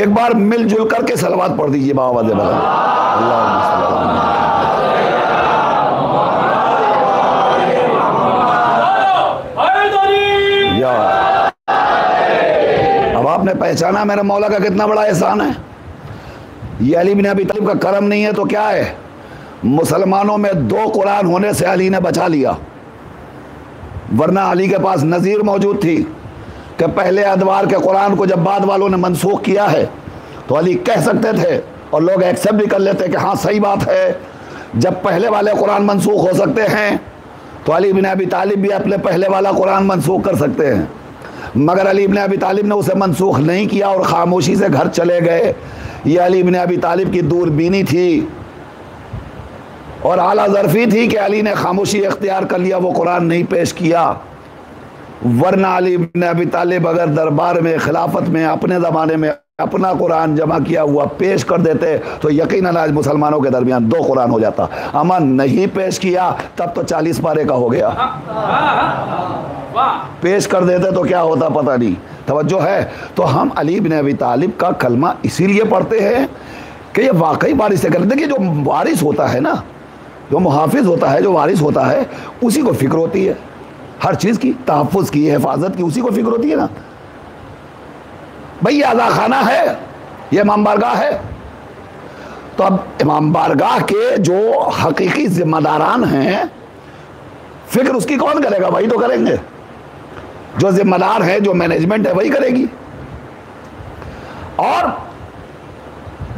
एक बार मिलजुल करके सलवात पढ़ दीजिए बावाज़ बुलंद। अब आपने पहचाना मेरे मौला का कितना बड़ा एहसान है। ये अली बिन अबी तालिब का करम नहीं है तो क्या है? मुसलमानों में दो कुरान होने से अली ने बचा लिया, वरना अली के पास नज़ीर मौजूद थी कि पहले अदवार के कुरान को जब बाद वालों ने मनसूख किया है तो अली कह सकते थे और लोग एक्सेप्ट भी कर लेते कि हाँ सही बात है। जब पहले वाले कुरान मनसूख हो सकते हैं तो अली बिन अबी तालिब भी अपने पहले वाला कुरान मनसूख कर सकते हैं, मगर अली इब्ने अबी तालिब ने उसे मनसूख नहीं किया और ख़ामोशी से घर चले गए। ये अली इब्ने अबी तालिब की दूरबीनी थी और आला ज़र्फ़ी थी कि अली ने खामोशी इख्तियार कर लिया, वो कुरान नहीं पेश किया। वरना अली इब्ने अबी तालिब अगर दरबार में खिलाफत में अपने ज़माने में अपना कुरान जमा किया हुआ पेश कर देते तो यकीनन आज मुसलमानों के दरमियान दो कुरान हो जाता। अमन नहीं पेश किया तब तो 40 पारे का हो गया, पेश कर देते तो क्या होता पता नहीं। तवज्जो है। तो हम अली बिन अबी तालिब का कलमा इसीलिए पढ़ते हैं कि ये वाकई वारिस है। देखिए जो वारिस होता है ना, जो मुहाफिज होता है, जो वारिस होता है, उसी को फिक्र होती है हर चीज़ की, तहफ़्फ़ुज़ की, हिफाजत की, उसी को फिक्र होती है ना। भाई ये अज़ा खाना है, ये इमाम बारगाह है, तो अब इमाम बारगाह के जो हकीकी जिम्मेदारान हैं फिक्र उसकी कौन करेगा? वही तो करेंगे, जो जिम्मेदार है, जो मैनेजमेंट है वही करेगी। और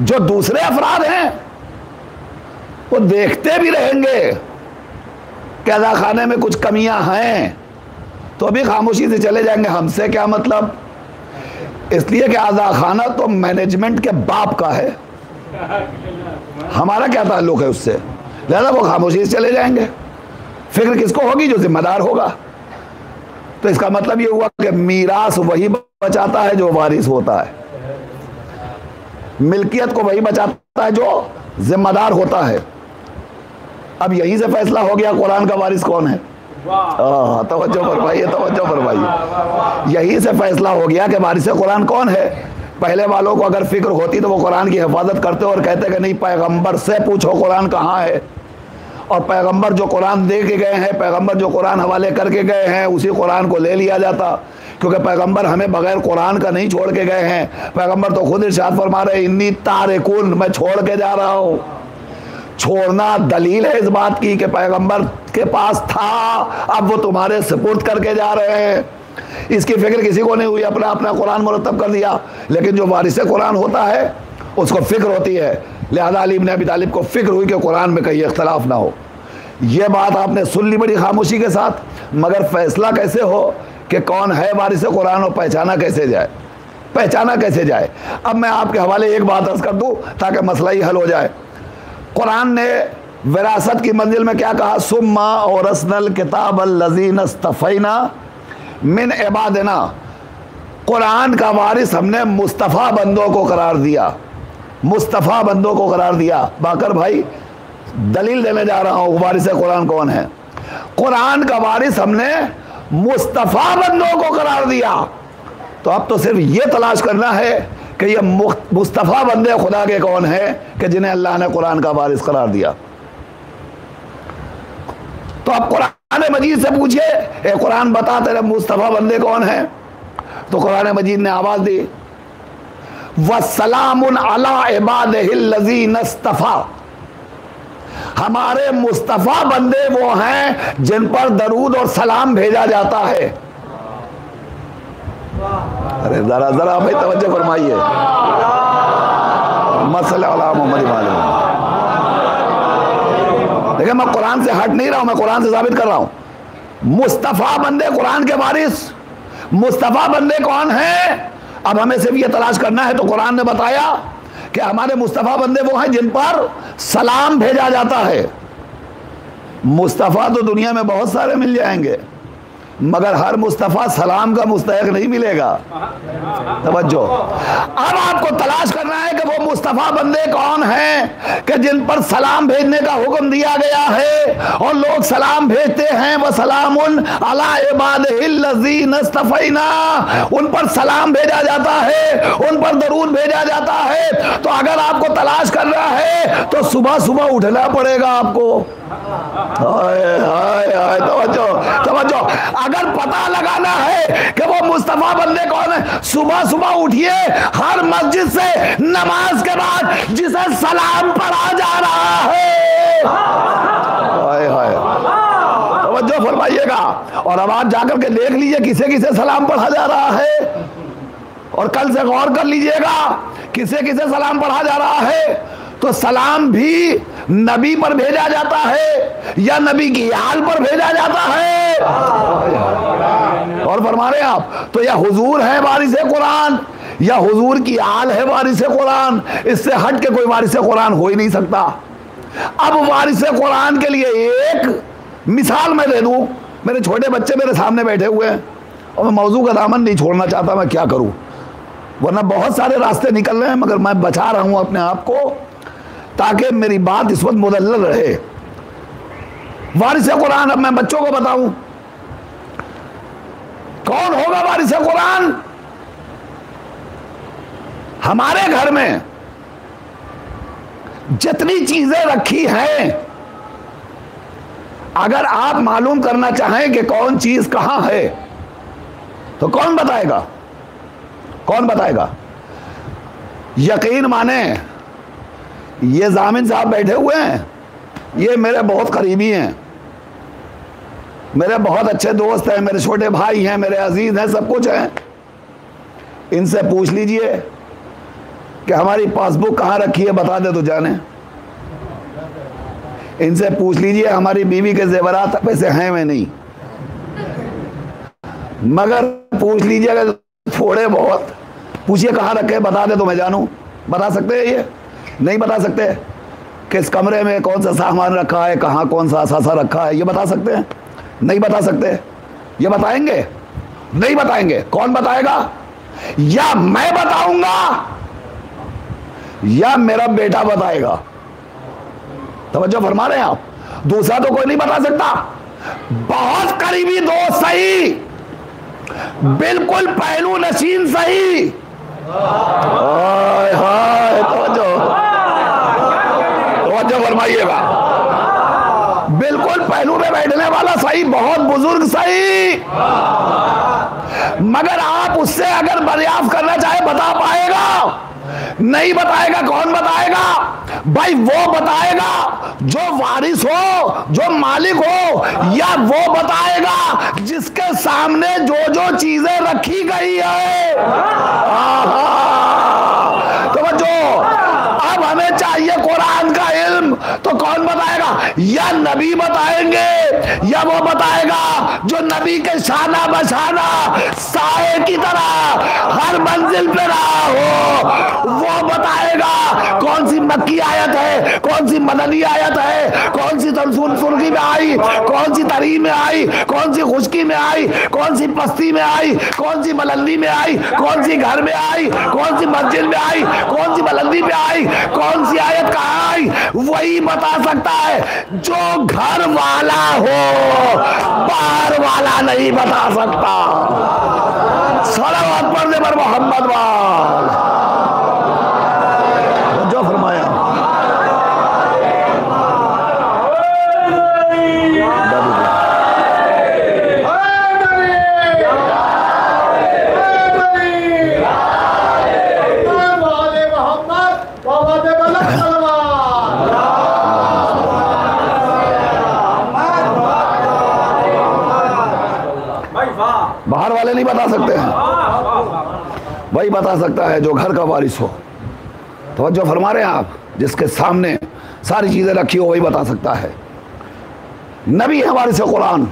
जो दूसरे अफराद हैं वो देखते भी रहेंगे कि अज़ा खाने में कुछ कमियां हैं तो अभी खामोशी से चले जाएंगे, हमसे क्या मतलब। इसलिए कि अज़ा खाना तो मैनेजमेंट के बाप का है, हमारा क्या ताल्लुक है उससे, लिहाजा वो खामोशी से चले जाएंगे। फिक्र किसको होगी? जो जिम्मेदार होगा। तो इसका मतलब ये हुआ कि मीरास वही बचाता है जो वारिस होता है, मिल्कियत को वही बचाता है जो जिम्मेदार होता है। अब यहीं से फैसला हो गया कुरान का वारिस कौन है। तवज्जो फरमाइए, तवज्जो फरमाइए। यहीं से फैसला हो गया कि वारिस कुरान कौन है। पहले वालों को अगर फिक्र होती तो वो कुरान की हिफाजत करते और कहते कि नहीं, पैगंबर से पूछो कुरान कहाँ है, और पैगंबर जो कुरान दे के गए हैं, पैगंबर जो कुरान हवाले करके गए हैं, उसी कुरान को ले लिया जाता। क्योंकि पैगंबर हमें बगैर कुरान का नहीं छोड़ के गए हैं। पैगंबर तो खुद इरशाद फरमा रहे, इन्नी तारिकुन, मैं छोड़ के जा रहा हूँ। छोड़ना दलील है इस बात की कि पैगंबर के पास था, अब वो तुम्हारे सुपुर्द करके जा रहे हैं। इसकी फिक्र किसी को नहीं हुई, अपना अपना कुरान मुरतब कर दिया। लेकिन जो वारिस कुरान होता है उसको फिक्र होती है, लिहाजा अली इब्ने अबी तालिब को फिक्र हुई कि कुरान में कहीं इख्तलाफ ना हो। ये बात आपने सुन ली बड़ी खामोशी के साथ, मगर फैसला कैसे हो कि कौन है वारिस कुरान और पहचाना कैसे जाए। पहचाना कैसे जाए। अब मैं आपके हवाले एक बात अर्ज कर दूं ताकि मसला ही हल हो जाए। कुरान ने विरासत की मंजिल में क्या कहा? सुम्मा औरसनल किताब अल्लज़ीना इस्तफ़ैना मिन इबादिना। कुरान का वारिस हमने मुस्तफ़ा बंदों को करार दिया, मुस्तफ़ा बंदों को करार दिया। बाकर भाई दलील देने जा रहा हूँ वारिस कुरान कौन है। कुरान का वारिस हमने मुस्तफ़ा बंदों को करार दिया। तो अब तो सिर्फ ये तलाश करना है कि ये मुस्तफ़ा बंदे खुदा के कौन है कि जिन्हें अल्लाह ने कुरान का वारिस करार दिया। तो अब कुरान मजीद से पूछिए, ए कुरान बता तेरे मुस्तफ़ा बंदे कौन है? तो कुरान मजीद ने आवाज दी, वस्सलामुन अला इबादिहिल्लज़ीना इस्तफ़ा। हमारे मुस्तफ़ा बंदे वो हैं जिन पर दरूद और सलाम भेजा जाता है। अरे जरा जरा भाई तवज्जो फरमाइए। मसला अला मोहम्मद वाले। देखिए मैं कुरान से हट नहीं रहा हूं, मैं कुरान से साबित कर रहा हूं। मुस्तफ़ा बंदे कुरान के वारिस मुस्तफ़ा बंदे कौन हैं? अब हमें सिर्फ ये तलाश करना है। तो कुरान ने बताया कि हमारे मुस्तफ़ा बंदे वो हैं जिन पर सलाम भेजा जाता है। मुस्तफ़ा तो दुनिया में बहुत सारे मिल जाएंगे, मगर हर मुस्तफ़ा सलाम का मुस्तहक नहीं मिलेगा। तवज्जो। अब आपको तलाश करना है कि वो मुस्तफ़ा बंदे कौन हैं कि जिन पर सलाम भेजने का हुक्म दिया गया है और लोग सलाम भेजते हैं। वह सलामुन अला इबादिहिल्लज़ीना इस्तफ़ैना। उन पर सलाम भेजा जाता है, उन पर दरूद भेजा जाता है। तो अगर आपको तलाश करना है तो सुबह सुबह उठना पड़ेगा आपको। हाय हाय हाय, तवज्जो तवज्जो। अगर पता लगाना है कि वो मुस्तफ़ा बंदे कौन है, सुबह सुबह उठिए, हर मस्जिद से नमाज के बाद जिसे सलाम पढ़ा जा रहा है। हाय हाय, तवज्जो फरमाइएगा। और अब आप जाकर के देख लीजिए किसे किसे सलाम पढ़ा जा रहा है, और कल से गौर कर लीजिएगा किसे किसे सलाम पढ़ा जा रहा है। तो सलाम भी नबी पर भेजा जाता है या नबी की आल पर भेजा जाता है। और फरमा रहे आप, तो या हुजूर है वारिस कुरान या हुजूर की आल है वारिस कुरान। इससे हट के कोई वारिस कुरान हो ही नहीं सकता। अब वारिस कुरान के लिए एक मिसाल मैं दे दूं। मेरे छोटे बच्चे मेरे सामने बैठे हुए हैं और मैं मौजू का दामन नहीं छोड़ना चाहता, मैं क्या करूं, वरना बहुत सारे रास्ते निकल रहे हैं, मगर मैं बचा रहा हूं अपने आप को ताकि मेरी बात इस वक्त मुदल्लल रहे। वारिस कुरान, अब मैं बच्चों को बताऊं कौन होगा वारिस कुरान। हमारे घर में जितनी चीजें रखी हैं, अगर आप मालूम करना चाहें कि कौन चीज कहां है तो कौन बताएगा? कौन बताएगा? यकीन माने ये जामिन साहब बैठे हुए हैं, ये मेरे बहुत करीबी हैं, मेरे बहुत अच्छे दोस्त हैं, मेरे छोटे भाई हैं, मेरे अजीज हैं, सब कुछ हैं। इनसे पूछ लीजिए कि हमारी पासबुक कहाँ रखी है, बता दे तो जाने। इनसे पूछ लीजिए हमारी बीवी के जेवरात पैसे हैं में नहीं, मगर पूछ लीजिए अगर थोड़े बहुत, पूछिए कहाँ रखे, बता दे तो मैं जानूं। बता सकते हैं? ये नहीं बता सकते। किस कमरे में कौन सा सामान रखा है, कहाँ कौन सा असासा रखा है, ये बता सकते हैं? नहीं बता सकते। ये बताएंगे? नहीं बताएंगे। कौन बताएगा? या मैं बताऊंगा या मेरा बेटा बताएगा। तवज्जो फरमा रहे हैं आप? दूसरा तो कोई नहीं बता सकता। बहुत करीबी दोस्त सही, बिल्कुल पहलू नशीन सही। हाय हाय, तवज्जो फरमाइएगा। बिल्कुल पहलू में बैठने वाला सही, बहुत बुजुर्ग सही, मगर आप उससे अगर दरियाफ्त करना चाहे बता पाएगा? नहीं बताएगा। कौन बताएगा भाई? वो बताएगा जो वारिस हो, जो मालिक हो, या वो बताएगा जिसके सामने जो जो चीजें रखी गई है। तो जो अब हमें चाहिए कुरान का इल्म, तो कौन बताएगा? या नबी बताएंगे या वो बताएगा जो नबी के शाना बशाना साए की तरह हर मंजिल पे रहा हो। वो बताएगा कौन सी मक्की आयत है, कौन सी मदनी आयत है, कौन सी सुर्खी में आई, कौन सी तरी में आई, कौन सी खुशकी में आई, कौन सी पस्ती में आई, कौन सी बुलंदी में आई, कौन सी घर में आई, कौन सी मस्जिद में आई, कौन सी बुलंदी में आई, कौन सी आयत कहाँ आई। वही बता सकता है जो घर वाला हो, बाहर वाला नहीं बता सकता। सलावत पढ़ने पर मोहम्मद वाल जो फरमाया। बाहर वाले नहीं बता सकते हैं, वही बता सकता है जो घर का वारिस हो। तो जो फरमा रहे हैं आप, जिसके सामने सारी चीजें रखी हो वही बता सकता है। नबी है वारिस कुरान,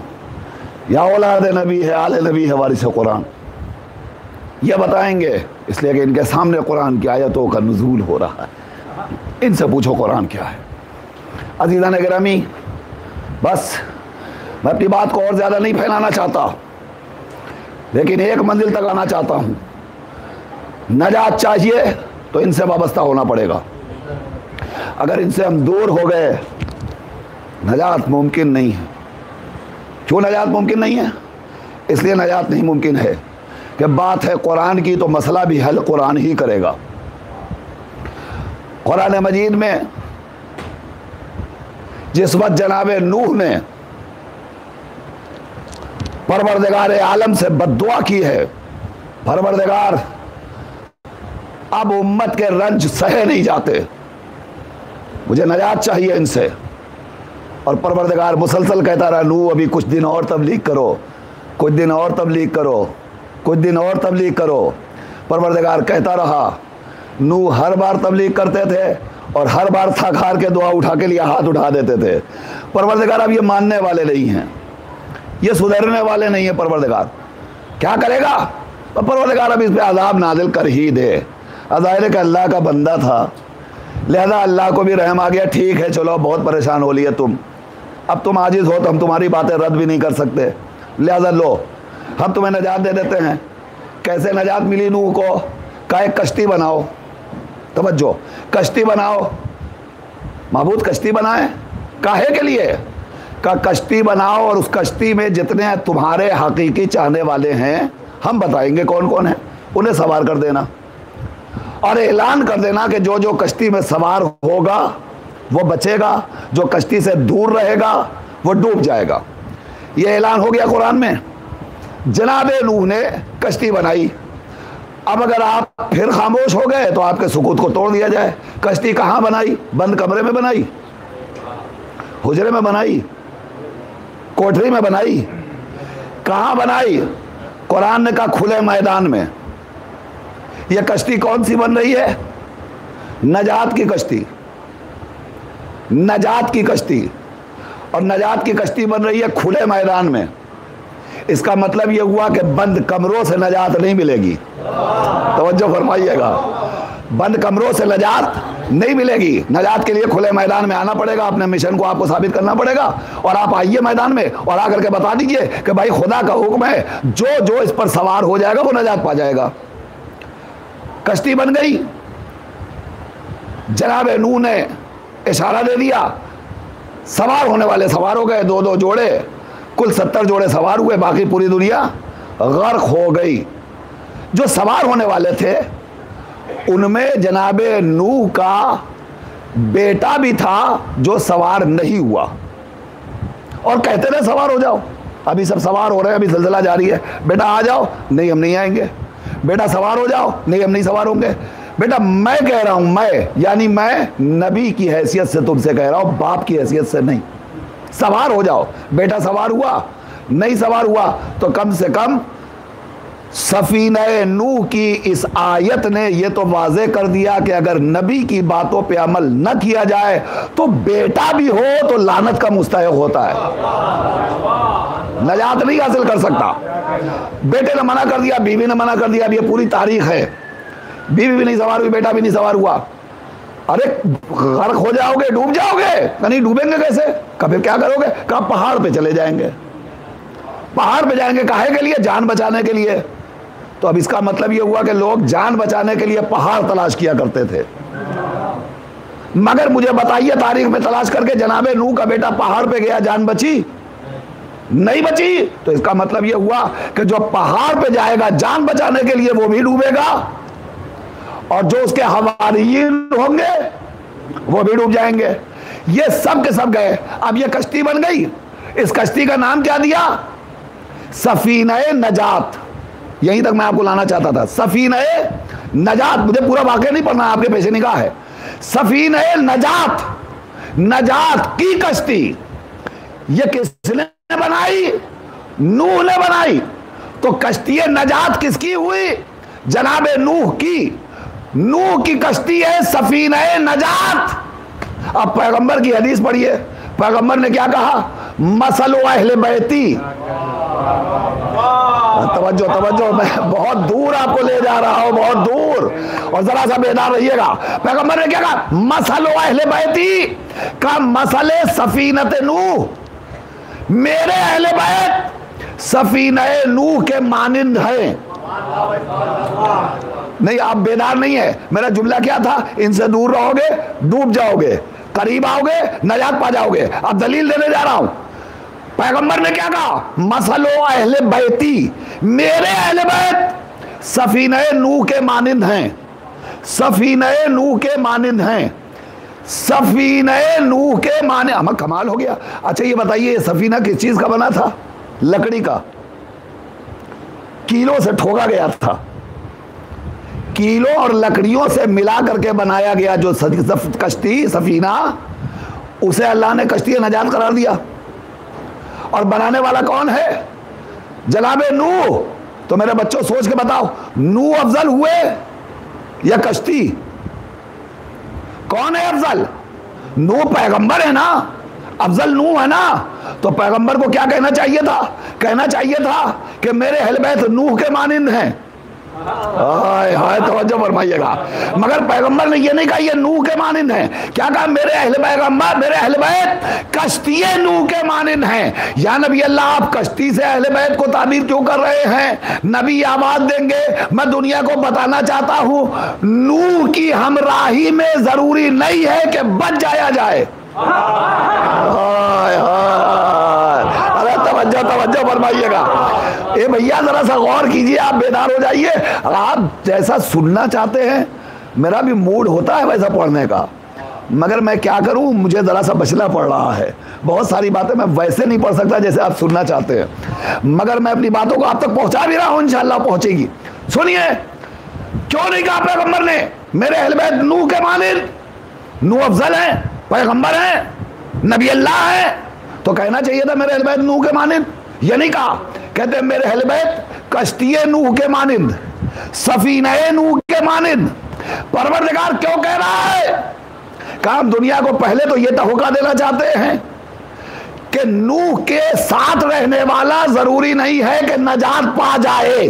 या औलाद नबी है, आले नबी है वारिस कुरान, ये बताएंगे। इसलिए कि इनके सामने कुरान की आयतों का नुज़ूल हो रहा है। इनसे पूछो कुरान क्या है। अज़ीज़ान गिरामी, बस मैं अपनी बात को और ज़्यादा नहीं फैलाना चाहता, लेकिन एक मंजिल तक आना चाहता हूं। नजात चाहिए तो इनसे वाबस्ता होना पड़ेगा। अगर इनसे हम दूर हो गए, नजात मुमकिन नहीं है। क्यों नजात मुमकिन नहीं है? इसलिए नजात नहीं मुमकिन है कि बात है कुरान की, तो मसला भी हल कुरान ही करेगा। कुरान मजीद में जिस वक्त जनाब नूह ने परवरदिगार आलम से बद्दुआ की है, परवरदिगार अब उम्मत के रंज सहे नहीं जाते, मुझे नजात चाहिए इनसे। और परवरदिगार मुसलसल कहता रहा, नूह अभी कुछ दिन और तबलीग करो, कुछ दिन और तबलीग करो, कुछ दिन और तबलीग करो। परवरदिगार कहता रहा। नूह हर बार तबलीग करते थे और हर बार थक हार के दुआ उठा के लिए हाथ उठा देते थे। परवरदिगार अब ये मानने वाले नहीं हैं, ये सुधरने वाले नहीं है। परवरदिगार क्या करेगा? तो परवरदिगार अब इस पे अजाब नाजिल कर ही दे। अज़ाहिर का अल्लाह का बंदा था, लिहाजा अल्लाह को भी रहम आ गया। ठीक है, चलो बहुत परेशान हो लिए तुम, अब तुम आजिज़ हो तो हम तुम्हारी बातें रद्द भी नहीं कर सकते, लिहाजा लो हम तुम्हें नजात दे देते हैं। कैसे नजात मिली नूह को? का एक कश्ती बनाओ, तवज्जो, कश्ती बनाओ। महबूद कश्ती बनाए, काहे के लिए? का कश्ती बनाओ और उस कश्ती में जितने तुम्हारे हकीकी चाहने वाले हैं, हम बताएंगे कौन कौन है, उन्हें सवार कर देना और ऐलान कर देना कि जो जो कश्ती में सवार होगा वो बचेगा, जो कश्ती से दूर रहेगा वो डूब जाएगा। ये ऐलान हो गया कुरान में। जनाब नूह ने कश्ती बनाई। अब अगर आप फिर खामोश हो गए तो आपके सुकूत को तोड़ दिया जाए। कश्ती कहाँ बनाई? बंद कमरे में बनाई, हुजरे में बनाई, कोठरी में बनाई, कहाँ बनाई? कुरान ने कहा खुले मैदान में। यह कश्ती कौन सी बन रही है? नजात की कश्ती, नजात की कश्ती। और नजात की कश्ती बन रही है खुले मैदान में। इसका मतलब यह हुआ कि बंद कमरों से नजात नहीं मिलेगी। तवज्जो फरमाइएगा, बंद कमरों से नजात नहीं मिलेगी। नजात के लिए खुले मैदान में आना पड़ेगा, अपने मिशन को आपको साबित करना पड़ेगा। और आप आइए मैदान में और आकर के बता दीजिए कि भाई खुदा का हुक्म है, जो जो इस पर सवार हो जाएगा वो नजात पा जाएगा। कश्ती बन गई। जनाब नूह ने इशारा दे दिया, सवार होने वाले सवार हो गए, दो दो जोड़े, कुल 70 जोड़े सवार हुए, बाकी पूरी दुनिया गर्क हो गई। जो सवार होने वाले थे उनमें जनाब नूह का बेटा भी था जो सवार नहीं हुआ। और कहते रहे सवार हो जाओ, अभी सब सवार हो रहे हैं, अभी सिलसिला जारी है। बेटा आ जाओ, नहीं हम नहीं आएंगे। बेटा सवार हो जाओ, नहीं हम नहीं सवार होंगे। बेटा मैं कह रहा हूं, मैं यानी मैं नबी की हैसियत से तुमसे कह रहा हूं, बाप की हैसियत से नहीं। सवार हो जाओ। बेटा सवार हुआ, नहीं सवार हुआ तो कम से कम सफीने नूह की इस आयत ने यह तो वाज़े कर दिया कि अगर नबी की बातों पे अमल न किया जाए तो बेटा भी हो तो लानत का मुस्तहिक होता है, नजात नहीं हासिल कर सकता। बेटे ने मना कर दिया, बीवी ने मना कर दिया, अब ये पूरी तारीख है, बीवी भी नहीं सवार हुई, बेटा भी नहीं सवार हुआ। अरे गर्क हो जाओगे, डूब जाओगे। नहीं डूबेंगे कैसे? फिर क्या करोगे? कहा पहाड़ पे चले जाएंगे। पहाड़ पे जाएंगे काहे के लिए? जान बचाने के लिए। तो अब इसका मतलब ये हुआ कि लोग जान बचाने के लिए पहाड़ तलाश किया करते थे। मगर मुझे बताइए, तारीख में तलाश करके जनाबे नूह का बेटा पहाड़ पे गया, जान बची? नहीं बची। तो इसका मतलब ये हुआ कि जो पहाड़ पे जाएगा जान बचाने के लिए वो भी डूबेगा, और जो उसके हवारियीन होंगे वो भी डूब जाएंगे। ये सब के सब गए। अब ये कश्ती बन गई। इस कश्ती का नाम क्या दिया? सफीने नजात। यहीं तक मैं आपको लाना चाहता था। सफीने नजात, मुझे पूरा वाक्य नहीं पढ़ना, आपके पेशे निगाह है। सफीने नजात, नजात की कश्ती। ये किसने बनाई? नूह ने बनाई। तो कश्ती नजात किसकी हुई? जनाबे नूह की। नूह की कश्ती है सफीने नजात। अब पैगंबर की हदीस पढ़िए, पैगंबर ने क्या कहा? मसलो अहले बैती। तवज्जो तवज्जो, मैं बहुत दूर आपको ले जा रहा हूं, बहुत दूर, और जरा सा बेदार रहिएगा। पैगंबर ने क्या कहा? मसलो अहले बैती का मसले सफीनत नूह। मेरे अहले बैत सफीने नूह के मानिंद है। नहीं, आप बेदार नहीं है। मेरा जुमला क्या था? इनसे दूर रहोगे डूब जाओगे, करीब आओगे नजात पा जाओगे। अब दलील देने जा रहा हूं। पैगंबर ने क्या कहा? मसलो अहले बैती, मेरे अहले बैत सफीने नूह के मानिंद हैं। सफीने नूह के मानिंद हैं। सफीने नूह के माने, हमें कमाल हो गया। अच्छा ये बताइए, ये सफीना किस चीज का बना था? लकड़ी का। कीलों से ठोका गया था। कीलों और लकड़ियों से मिला करके बनाया गया जो कश्ती सफीना, उसे अल्लाह ने कश्ती नजात करार दिया। और बनाने वाला कौन है? जनाबे नूह। तो मेरे बच्चों सोच के बताओ, नूह अफजल हुए या कश्ती? कौन है अफजल? नूह पैगंबर है ना, अफजल नूह है ना। तो पैगंबर को क्या कहना चाहिए था? कहना चाहिए था कि मेरे अहले बैत नूह के मानिंद हैं। हाय हाय, तवज्जो फरमाइएगा। मगर पैगंबर ने ये नहीं कहा ये नूह के मानिंद हैं। क्या कहा? मेरे अहले पैगंबर, मेरे अहले बैत कश्ती नूह के मानिंद हैं। या नबी अल्लाह, आप कश्ती से अहले बैत को ताबीर क्यों कर रहे हैं? नबी आवाज देंगे, मैं दुनिया को बताना चाहता हूं नूह की हमराही में जरूरी नहीं है कि बच जाया जाए। हाय हाय, अरे तवज्जो तवज्जो फरमाइएगा। ए भैया जरा सा गौर कीजिए, आप बेदार हो जाइए। आप जैसा सुनना चाहते हैं मेरा भी मूड होता है वैसा पढ़ने का, मगर मैं क्या करूं, मुझे जरा सा बचना पड़ रहा है। बहुत सारी बातें मैं वैसे नहीं पढ़ सकता जैसे आप सुनना चाहते हैं, मगर मैं अपनी बातों को आप तक पहुंचा भी रहा हूं, इंशाअल्लाह पहुंचेगी। सुनिए, क्यों नहीं कहा पैगंबर ने मेरे अहले बैत नूह के मानिंद? नूह अफजल है, पैगंबर है, नबी अल्लाह है, तो कहना चाहिए था मेरे अहले बैत नूह के मानिंद। ये नहीं कहा। कहते मेरे अहले बैत कश्ती नूह के मानिंद, सफीने नूह के मानिंद। परवरदिगार क्यों कह रहा है? कहा दुनिया को पहले तो ये तहोका देना चाहते हैं कि नूह के साथ रहने वाला जरूरी नहीं है कि नजात पा जाए।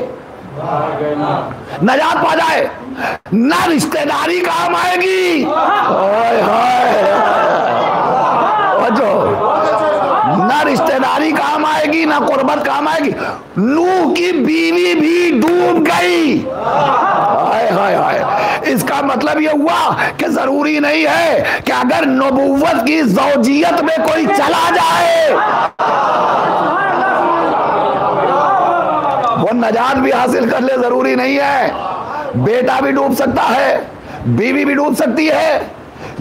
नजात पा जाए ना, रिश्तेदारी काम आएगी। हाय हाय, ना रिश्तेदारी काम आएगी, ना कुर्बत काम आएगी। नूह की बीवी भी डूब गई। हाय हाय हाय, इसका मतलब यह हुआ कि जरूरी नहीं है कि अगर नबूवत की ज़ौजियत में कोई चला जाए वो नजात भी हासिल कर ले, जरूरी नहीं है। बेटा भी डूब सकता है, बीवी भी डूब सकती है,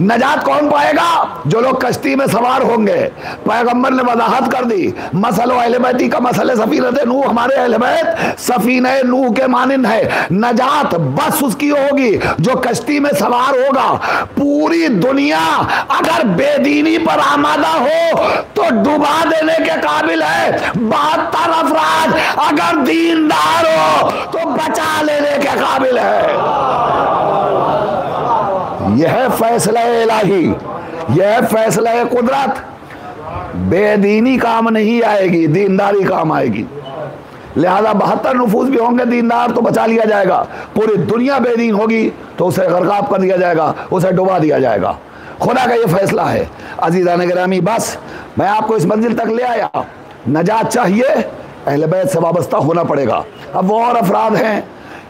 नजात कौन पाएगा? जो लोग कश्ती में सवार होंगे। पैगंबर ने वजाहत कर दी, मसलो अहले बैती का मसले सफीनत नूह, हमारे अहले बैत सफीने नूह के मानिंद है। नजात बस उसकी होगी जो कश्ती में सवार होगा। पूरी दुनिया अगर बेदीनी पर आमादा हो तो डुबा देने के काबिल है। 72 अफराद अगर दीनदार हो तो बचा लेने के काबिल है। यह फैसला इलाही, यह फैसला कुदरत। बेदीनी काम नहीं आएगी, दीनदारी काम आएगी। लिहाजा 72 नफूस भी होंगे दीनदार तो बचा लिया जाएगा। पूरी दुनिया बेदीन होगी तो उसे गर्काब कर दिया जाएगा, उसे डुबा दिया जाएगा। खुदा का ये फैसला है। अजीज़ान गिरामी, बस मैं आपको इस मंजिल तक ले आया। नजात चाहिए, अहले बैत से वाबस्ता होना पड़ेगा। अब वो और अफराद हैं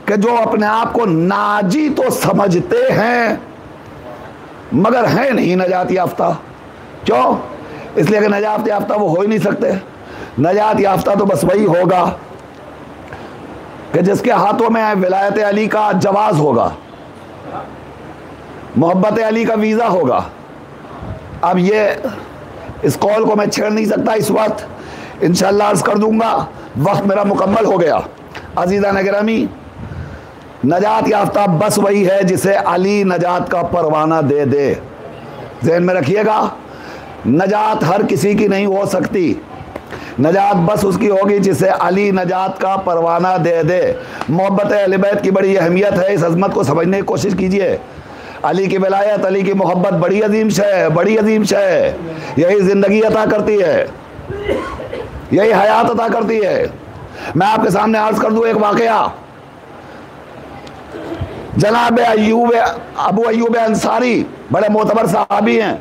कि जो अपने आप को नाजी तो समझते हैं मगर हैं नहीं नजात याफ्ता। क्यों? इसलिए कि नजात याफ्ता वो हो ही नहीं सकते। नजात याफ्ता तो बस वही होगा कि जिसके हाथों में विलायत अली का जवाज होगा, मोहब्बत अली का वीज़ा होगा। अब ये इस कॉल को मैं छेड़ नहीं सकता इस वक्त, इंशाअल्लाह अर्ज़ कर दूंगा। वक्त मेरा मुकम्मल हो गया। अज़ीज़ान गिरामी, नजात याफ्ता बस वही है जिसे अली नजात का परवाना दे दे। ज़हन में रखिएगा, नजात हर किसी की नहीं हो सकती। नजात बस उसकी होगी जिसे अली नजात का परवाना दे दे। मोहब्बत अहले बैत की बड़ी अहमियत है, इस अज़मत को समझने की कोशिश कीजिए। अली की विलायत, अली की मोहब्बत बड़ी अजीम शय है, बड़ी अजीम शय है। यही ज़िंदगी अता करती है, यही हयात अता करती है। मैं आपके सामने अर्ज़ कर दूँ एक वाक़या। जनाब अबू अय्यूब अंसारी बड़े मोतबर सहाबी हैं,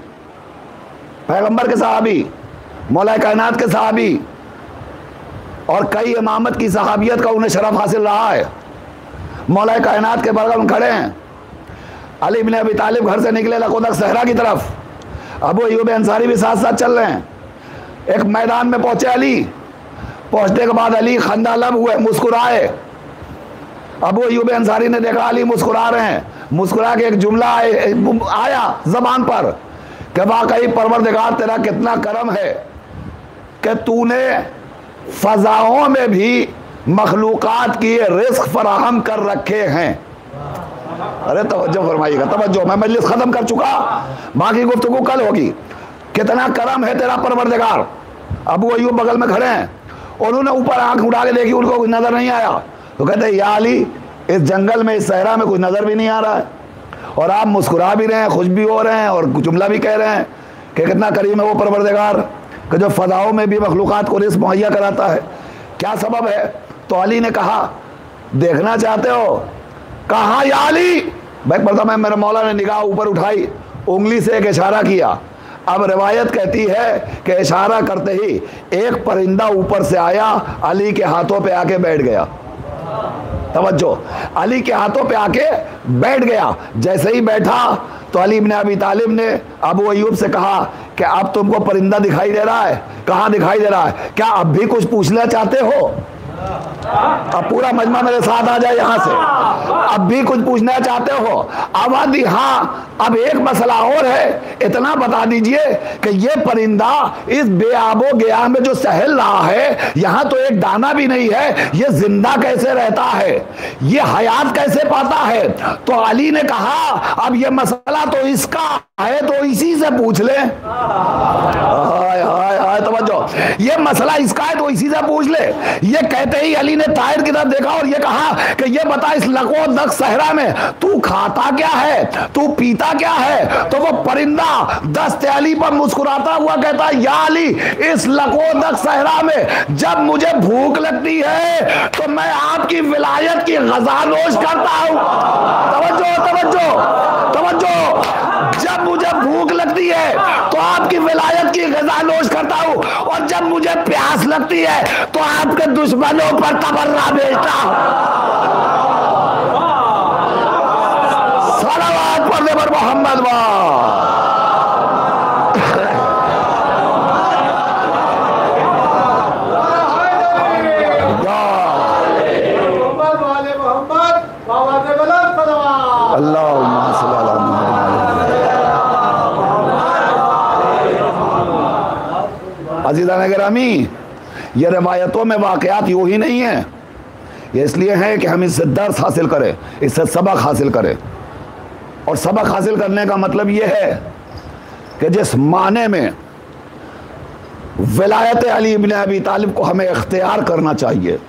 पैगंबर के सहाबी, मौला कायनात के सहाबी, और कई इमामत की सहाबियत का उन्हें शरफ हासिल रहा है। मौला कायनात के बगल में खड़े हैं। अली इब्न अबी तालिब घर से निकले लकोदक सहरा की तरफ, अबू अय्यूब अंसारी भी साथ साथ चल रहे हैं। एक मैदान में पहुंचे अली। पहुंचने के बाद अली खंदा लब हुए, मुस्कुराए। अबू अय्यूब अंसारी ने देखा अली मुस्कुरा रहे हैं, मुस्कुरा के एक जुमला आया ज़बान पर कि वाकई परवरदिगार तेरा कितना करम है कि तूने फ़ज़ाओं में भी मखलूक़ात की रिज़्क़ फराहम कर रखे हैं। अरे तवज्जो फरमाइएगा, तवज्जो। मैं मजलिस ख़त्म कर चुका, बाकी गुफ्तगू कल होगी। कितना करम है तेरा परवरदिगार। अबू अय्यूब बगल में खड़े हैं, उन्होंने ऊपर आंख उठा के देखी, उनको कुछ नज़र नहीं आया। तो कहते हैं या अली, इस जंगल में, इस सहरा में कुछ नज़र भी नहीं आ रहा है और आप मुस्कुरा भी रहे हैं, खुश भी हो रहे हैं और जुमला भी कह रहे हैं कि कितना करीम है वो परवरदिगार कि जो फ़ज़ाओं में भी मखलूक़ात को रिज़्क़ मुहैया कराता है। क्या सबब है? तो अली ने कहा, देखना चाहते हो? कहा या अली। भाई पढ़ता मैं, मेरे मौला ने निगाह ऊपर उठाई, उंगली से एक इशारा किया। अब रिवायत कहती है कि इशारा करते ही एक परिंदा ऊपर से आया, अली के हाथों पे आके बैठ गया। तवज्जो, अली के हाथों पे आके बैठ गया। जैसे ही बैठा तो अली इब्न अबी तालिब ने अबू अय्यूब से कहा कि अब तुमको परिंदा दिखाई दे रहा है? कहाँ दिखाई दे रहा है? क्या अब भी कुछ पूछना चाहते हो? अब पूरा मजमा मेरे साथ आ जाए यहाँ से। अब भी कुछ पूछना चाहते हो? आबादी, हाँ। अब एक मसला और है, इतना बता दीजिए कि ये परिंदा इस बेआबो गया में जो सहल रहा है, यहाँ तो एक दाना भी नहीं है, ये जिंदा कैसे रहता है? ये हयात कैसे पाता है? तो अली ने कहा अब ये मसला तो इसका है, तो इसी से पूछ ले। हाय हाय हाय, तवज्जो, ये मसला इसका है तो इसी से पूछ ले। ये कहते ही अली ने ताहिर की तरफ देखा और ये कहा कि ये बता, इस लकोदक सहरा में तू खाता क्या है, तू पीता क्या है? तो वो परिंदा दस्ते अली पर मुस्कुराता हुआ कहता, या अली, इस लकोदक सहरा में जब मुझे भूख लगती है तो मैं आपकी विलायत की ग़ज़ानोश करता हूं। तवज्जो तवज्जो तवज्जो, जब मुझे भूख लगती है तो आपकी विलायत की ग़ज़ानोश करता हूं, और जब मुझे प्यास लगती है तो आपके दुश्मनों पर तबर्रा भेजता हूं। सलावत पढ़ने पर मोहम्मद अल्लाहुम्मा सल्ली अला मुहम्मद। अज़ीज़ान गिरामी, ये रिवायतों में वाक़यात यूँ ही नहीं है, ये इसलिए है कि हम इससे दर्स हासिल करें, इससे सबक हासिल करें। और सबक हासिल करने का मतलब ये है कि जिस माने में विलायत अली इब्न अबी तालिब को हमें इख्तियार करना चाहिए,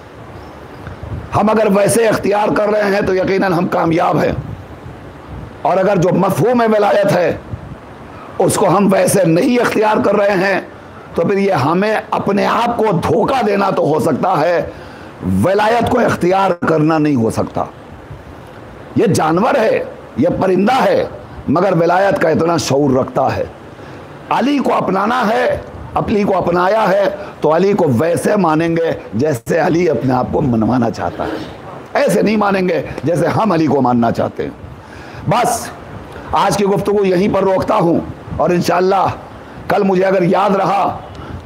हम अगर वैसे इख्तियार कर रहे हैं तो यकीनन हम कामयाब हैं। और अगर जो मफ़हूम विलायत है उसको हम वैसे नहीं इख्तियार कर रहे हैं तो फिर ये हमें अपने आप को धोखा देना तो हो सकता है, विलायत को इख्तियार करना नहीं हो सकता। ये जानवर है, ये परिंदा है, मगर विलायत का इतना शऊर रखता है। अली को अपनाना है, अली को अपनाया है तो अली को वैसे मानेंगे जैसे अली अपने आप को मनवाना चाहता है, ऐसे नहीं मानेंगे जैसे हम अली को मानना चाहते हैं। बस आज की गुफ्तगू यहीं पर रोकता हूँ और इंशाअल्लाह कल मुझे अगर याद रहा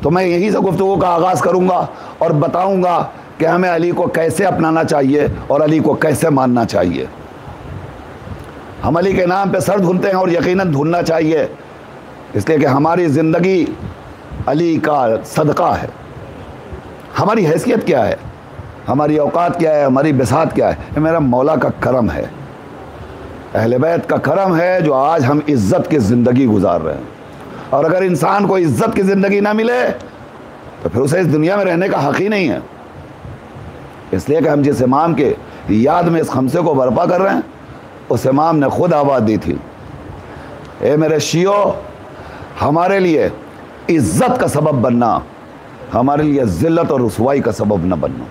तो मैं यहीं से गुफ्तगू का आगाज़ करूँगा और बताऊँगा कि हमें अली को कैसे अपनाना चाहिए और अली को कैसे मानना चाहिए। हम अली के नाम पे सर धुनते हैं और यकीनन धुनना चाहिए, इसलिए कि हमारी ज़िंदगी अली का सदका है। हमारी हैसियत क्या है, हमारी औकात क्या है, हमारी बिसात क्या है, ये मेरा मौला का करम है, अहले बैत का करम है जो आज हम इज़्ज़त की ज़िंदगी गुजार रहे हैं। और अगर इंसान को इज़्ज़त की ज़िंदगी ना मिले तो फिर उसे इस दुनिया में रहने का हक़ ही नहीं है। इसलिए कि हम जिस इमाम के याद में इस खमसे को बर्पा कर रहे हैं उस इमाम ने खुद आवाज़ दी थी, ए मेरे शियो, हमारे लिए इज़्ज़त का सबब बनना, हमारे लिए ज़िल्लत और रुसवाई का सबब न बनना।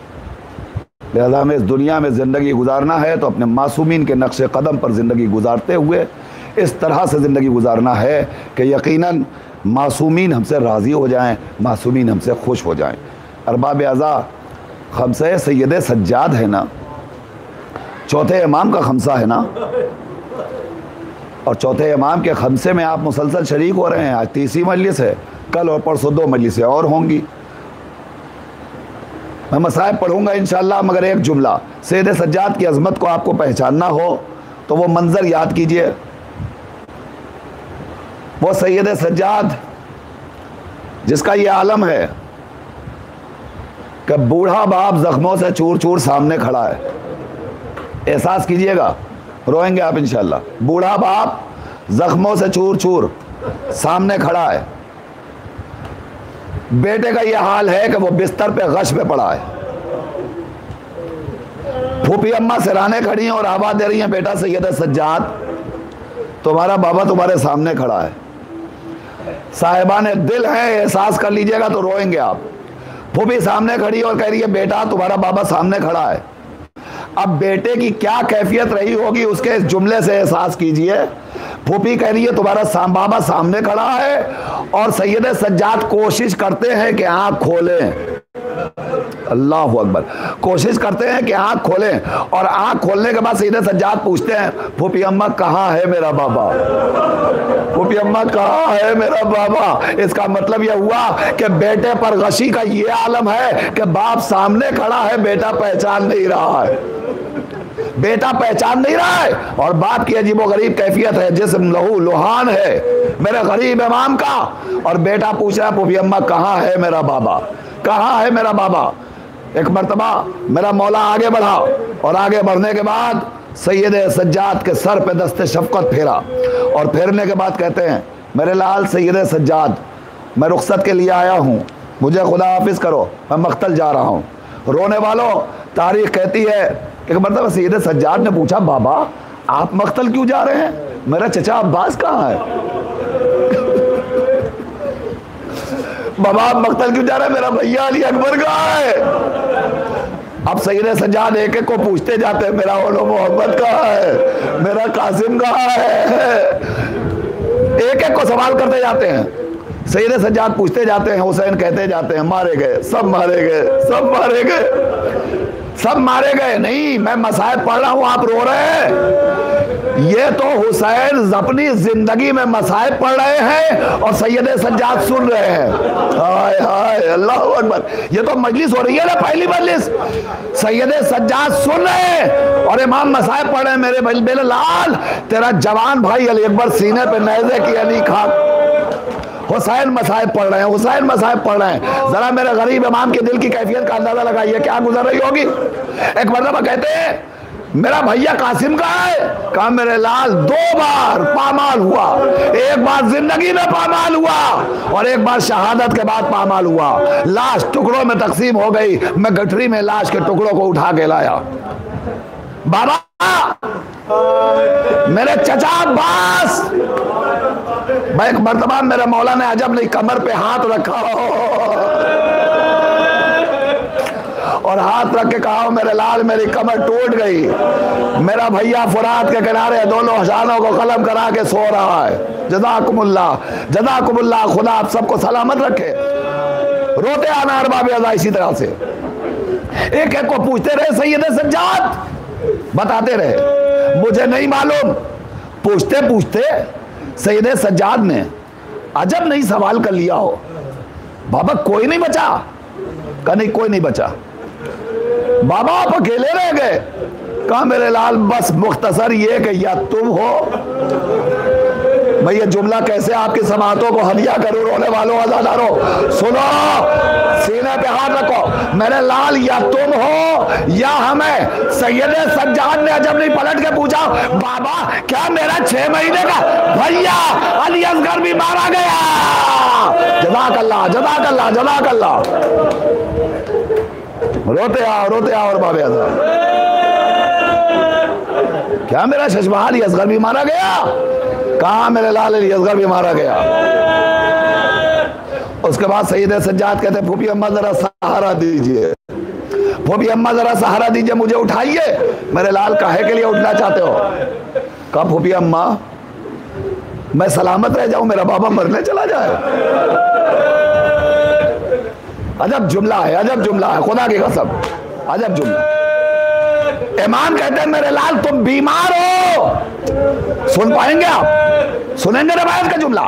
लिहाजा हमें इस दुनिया में ज़िंदगी गुजारना है तो अपने मासूमीन के नक्शे कदम पर ज़िंदगी गुजारते हुए इस तरह से ज़िंदगी गुजारना है कि यकीनन मासूमीन हमसे राज़ी हो जाएं, मासूमीन हमसे खुश हो जाएं। अरबाब अज़ा खमसे सैयद सज्जाद है ना, चौथे इमाम का खमसा है ना, और चौथे इमाम के खमसे में आप मुसलसल शरीक हो रहे हैं। आज तीसरी मजलिस है, कल और परसों 2 मजलिसें और होंगी। मैं मसाइब पढ़ूंगा इंशाअल्लाह, मगर एक जुमला, सैयद सज्जाद की अज़मत को आपको पहचानना हो तो वो मंज़र याद कीजिए। वो सैयद सज्जाद जिसका ये आलम है कि बूढ़ा बाप ज़ख्मों से चूर चूर सामने खड़ा है, एहसास कीजिएगा, रोएंगे आप इंशाअल्लाह। बूढ़ा बाप ज़ख्मों से चूर चूर सामने खड़ा है। बेटे का यह हाल है कि वो बिस्तर पे गश पे पड़ा है। फूफी अम्मा सिराने खड़ी हैं और आवाज़ दे रही हैं, बेटा सैयद सज्जाद तुम्हारा बाबा तुम्हारे सामने खड़ा है। साहिबाने दिल है, एहसास कर लीजिएगा तो रोएंगे आप। फूफी सामने खड़ी और कह रही है, बेटा तुम्हारा बाबा सामने खड़ा है। अब बेटे की क्या कैफियत रही होगी उसके इस जुमले से एहसास कीजिए। फूफी कह रही है तुम्हारा बाबा सामने खड़ा है और सैयद सज्जाद कोशिश करते हैं कि आँख खोलें। अल्लाह अकबर, कोशिश करते हैं कि आँख खोलें और आँख खोलने के बाद सैयद सज्जाद पूछते हैं, फूफी अम्मा कहाँ है मेरा बाबा, फूफी अम्मा कहाँ है मेरा बाबा। इसका मतलब यह हुआ कि बेटे पर गशी का ये आलम है कि बाप सामने खड़ा है, बेटा पहचान नहीं रहा है, बेटा पहचान नहीं रहा है। और बाप की अजीबो गरीब कैफियत है, जिस्म लहू लुहान है मेरे गरीब इमाम का, और बेटा पूछ रहा है फूफी अम्मा कहाँ है मेरा बाबा, कहाँ है मेरा बाबा। एक मरतबा मेरा मौला आगे बढ़ा और आगे बढ़ने के बाद सैयद सज्जाद के सर पे दस्ते शफकत फेरा और फेरने के बाद कहते हैं, मेरे लाल सैयद सज्जाद, मैं रुखसत के लिए आया हूँ, मुझे खुदा हाफिज़ करो, मैं मख्तल जा रहा हूँ। रोने वालों, तारीख कहती है एक मरतबा सैयद सज्जाद ने पूछा, बाबा आप मख्तल क्यों जा रहे हैं, मेरा चचा अब्बास कहाँ है। बाबा आप मख्तल क्यों जा रहे हैं, मेरा भैया अली अकबर कहाँ है। अब सैयद सज्जाद एक एक को पूछते जाते हैं, मेरा ओलो मोहम्मद कहाँ है, मेरा कासिम कहाँ है, एक एक को सवाल करते जाते हैं। सैयद सज्जाद पूछते जाते हैं, हुसैन कहते जाते हैं, मारे गए, सब मारे गए, सब मारे गए, सब मारे गए। नहीं, मैं मसाइब पढ़ रहा हूँ, आप रो रहे हैं। ये तो हुसैन अपनी जिंदगी में मसाइब पढ़ रहे हैं और सैयद सज्जाद सुन रहे हैं। हाय हाय अल्लाह अकबर, ये तो मजलिस हो रही है ना, पहली मजलिस। सैयद सज्जाद सुन रहे हैं और इमाम मसाइब पढ़ रहे हैं। मेरे मेरे लाल, तेरा जवान भाई अली अकबर सीने पे नेज़े की अली खाक, हुसैन मसाइब पढ़ रहे हैं, हुसैन मसाइब पढ़ रहे हैं। जरा मेरे गरीब इमाम के दिल की कैफियत का अंदाजा लगाइए क्या गुजर रही होगी। एक मरतबा कहते हैं मेरा भैया कासिम का है, कहा मेरे लाल 2 बार पामाल हुआ, एक बार जिंदगी में पामाल हुआ और एक बार शहादत के बाद पामाल हुआ। लाश टुकड़ों में तकसीम हो गई, मैं गठरी में लाश के टुकड़ों को उठा के लाया। बाबा मेरे चचा अब्बास, मैं एक मर्तबा मेरे मौला ने अजब नहीं कमर पे हाथ रखा और हाथ रख के कहा मेरे लाल मेरी कमर टूट गई, मेरा भैया फुरात के किनारे दोनों हसानों को कलम करा के सो रहा है। जज़ाकुमुल्लाह जज़ाकुमुल्लाह, खुदा आप सबको सलामत रखे। रोते आना अरबाब अज़ा इसी तरह से एक एक को पूछते रहे सैयद सज्जाद, बताते रहे मुझे नहीं मालूम। पूछते पूछते सैयद सज्जाद ने अजब नहीं सवाल कर लिया हो, बाबा कोई नहीं बचा? कहा नहीं कोई नहीं बचा। बाबा आप अकेले रह गए? कहा मेरे लाल बस मुख्तसर ये कि या तुम हो। मैं ये जुमला कैसे आपकी समातों को हदिया करूं, रोने वालों अज़ादारों सुनो, सीने पे हाथ रखो। मेरे लाल या तुम हो या हमें। सैयद सज्जाद ने अजब नहीं पलट के पूछा बाबा क्या मेरा 6 महीने का भैया अली असगर भी मारा गया? जज़ाकल्लाह जज़ाकल्लाह जज़ाकल्लाह। रोते आओ और बाबे अज़हर, क्या मेरा शशबहा अली असगर भी मारा गया? कहा मेरे लाल अली असगर भी मारा गया। उसके बाद सैयद सज्जाद कहते फूफी अम्मा जरा सहारा दीजिए, फूफी अम्मा जरा सहारा दीजिए, मुझे उठाइए। मेरे लाल काहे के लिए उठना चाहते हो? कहा फूफी अम्मा मैं सलामत रह जाऊं, मेरा बाबा मरने चला जाए। अजब जुमला है, अजब जुमला है, खुदा की कसम अजब जुमला। इमाम कहते हैं मेरे लाल तुम बीमार हो, सुन पाएंगे आप, सुनेंगे रवायत का जुमला,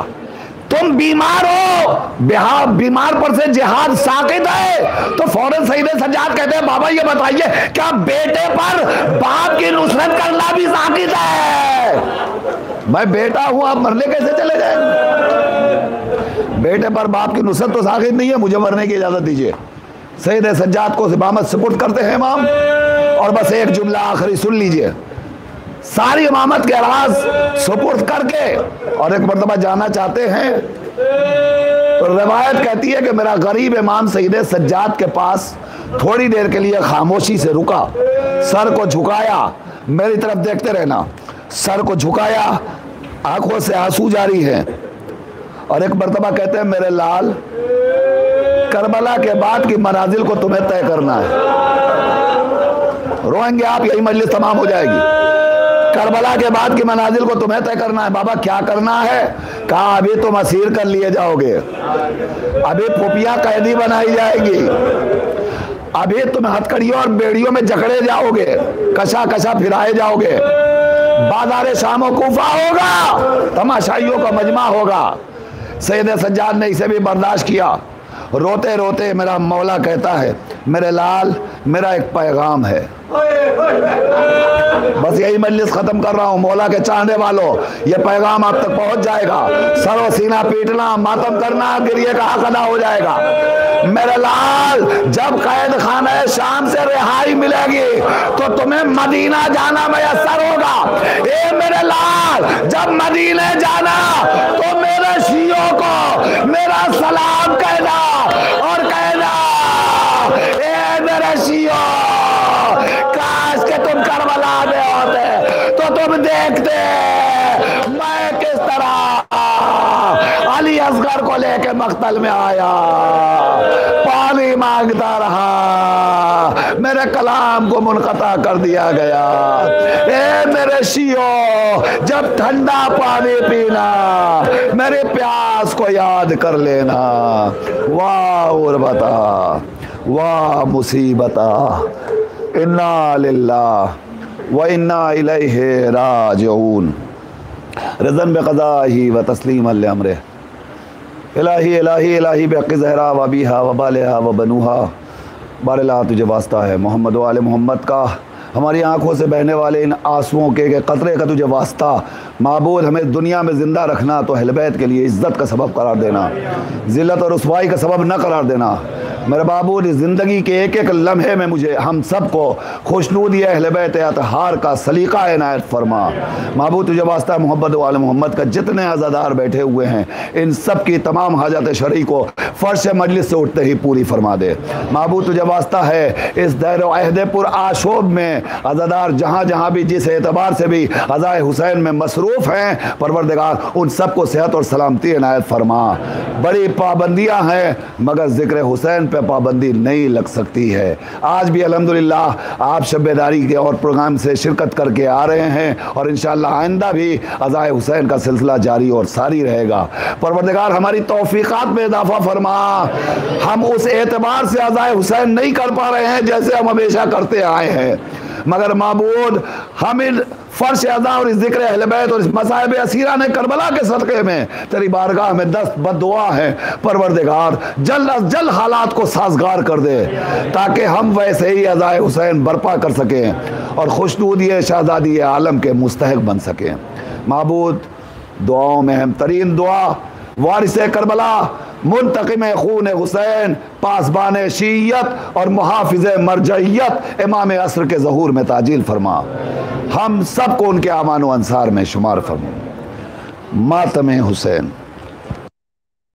तुम बीमार हो, बीमार पर से जिहाद साकित है। तो फौरन सैयद सज्जाद कहते हैं बाबा ये बताइए क्या बेटे पर बाप की नुसरत करना भी साकित है? मैं बेटा हूं, आप मरने कैसे चले जाएंगे? बेटे पर बाप की नुसरत तो साकित नहीं है, मुझे मरने की इजाजत दीजिए। सैयद सज्जाद को इमामत सुपुर्द करते हैं इमाम, और बस एक जुमला आखिरी सुन लीजिए। सारी इमामत के राज सुपुर्द करके और एक मर्तबा जाना चाहते हैं तो रवायत कहती है कि मेरा गरीब इमाम सैयद सज्जाद के पास थोड़ी देर के लिए खामोशी से रुका, सर को झुकाया, मेरी तरफ देखते रहना, सर को झुकाया, आंखों से आंसू जारी है, और एक मर्तबा कहते हैं मेरे लाल करबला के बाद की मनाजिल को तुम्हें तय करना है। रोएंगे आप, यही मजलिस तमाम हो जाएगी। करबला के बाद की मनाजिल को तुम्हें तय करना है। बाबा क्या करना है? कहा अभी तुम असीर कर लिए जाओगे, अभी फुफिया कैदी बनाई जाएगी, अभी तुम हथकड़ियों और बेड़ियों में जकड़े जाओगे, कशा कशा फिराए जाओगे, बाजार शाम कूफा होगा, तमाशाइयों का मजमा होगा। सैयद सज्जाद ने इसे भी बर्दाश्त किया। रोते रोते मेरा मौला कहता है मेरे लाल मेरा एक पैगाम है, बस यही मजलिस खत्म कर रहा हूं। मौला के चाहने वालों ये पैगाम आप तक पहुंच जाएगा। सरो सीना पीटना, मातम करना, गिरिए का हक अदा हो जाएगा। मेरे लाल जब कैद खाना शाम से रिहाई मिलेगी तो तुम्हें मदीना जाना मयसर होगा। ए मेरे लाल जब मदीने जाना तो मेरे शियों को मेरा सलाम कहना और कहना ए मेरे शियों काश के तुम करबला में होते तो तुम देखते मैं किस तरह अली असगर को लेके मक्तल में आया, पानी मांगता रहा, मेरे कलाम को मुनक़ता कर दिया गया। ए मेरे शियो जब ठंडा पानी पीना मेरे प्यास को याद कर लेना। वाह उर्बता वाह मुसीबता, इन्ना लिल्लाह व इन्ना इलैहि राजिऊन। रज़न बिक़ज़ाही व तस्लीम अल-अम्रे इलाही इलाही इलाही बेक़ि ज़हरा व बीहा व बालिहा व बनूहा। बारला तुझे वास्ता है मोहम्मद व आले मोहम्मद का, हमारी आंखों से बहने वाले इन आंसुओं के कतरे का तुझे वास्ता। माबूद, हमें दुनिया में ज़िंदा रखना तो अहले बैत के लिए इज़्ज़त का सबब करार देना, ज़िल्लत और रुसवाई का सबब न करार देना। मेरे बाबूद, ज़िंदगी के एक एक लम्हे में मुझे हम सब को खुशनूदी अहले बैत अतहार का सलीका इनायत फरमा। माबूद, तुझे वास्ता मोहब्बत वाले मोहम्मद का जितने अज़ादार बैठे हुए हैं, इन सब की तमाम हाजत शरई को फ़र्श मजलिस से उठते ही पूरी फरमा दे। माबूद, तुझे वास्ता है इस दैर अहदे पुर आशोब में अज़ादार जहाँ जहाँ भी जिस एतबार से भी अज़ाए हुसैन में मसरूफ़ हैं, परवरदिगार उन सब को सेहत और सलामती इनायत फरमा। बड़ी पाबंदियाँ हैं मगर ज़िक्र हुसैन पे पाबंदी नहीं लग सकती है। आज भी अल्हम्दुलिल्लाह आप शब-ए-दारी के और प्रोग्राम से शिरकत करके आ रहे हैं और इंशाअल्लाह आइंदा भी अज़ाए हुसैन का सिलसिला जारी और सारी रहेगा। परवरदिगार हमारी तौफीक़ात में इजाफ़ा फरमा। हम उस एतबार से अज़ाए हुसैन नहीं कर पा रहे हैं जैसे हम हमेशा करते आए हैं, मगर माबूद हम इन फ़र्श अज़ा और इस ज़िक्र अहले बैत और इस मसाइब असीरा ने करबला के सदक़े में तेरी बारगाह में 10 बद्दुआ है। परवरदिगार जल्द अज जल्द हालात को साजगार कर दे ताकि हम वैसे ही अज़ाए हुसैन बर्पा कर सकें और खुशनूदी शहज़ादी आलम के मुस्तहक़ बन सकें। माबूद, दुआओं में अहम तरीन दुआ वारिस करबला, मुंतकिम खून हुसैन, पासबान शीयत और मुहाफिज मरजइयत इमाम असर के ज़हूर में ताजील फरमा। हम सब को उनके आमान व अंसार में शुमार फरमा। मातम हुसैन।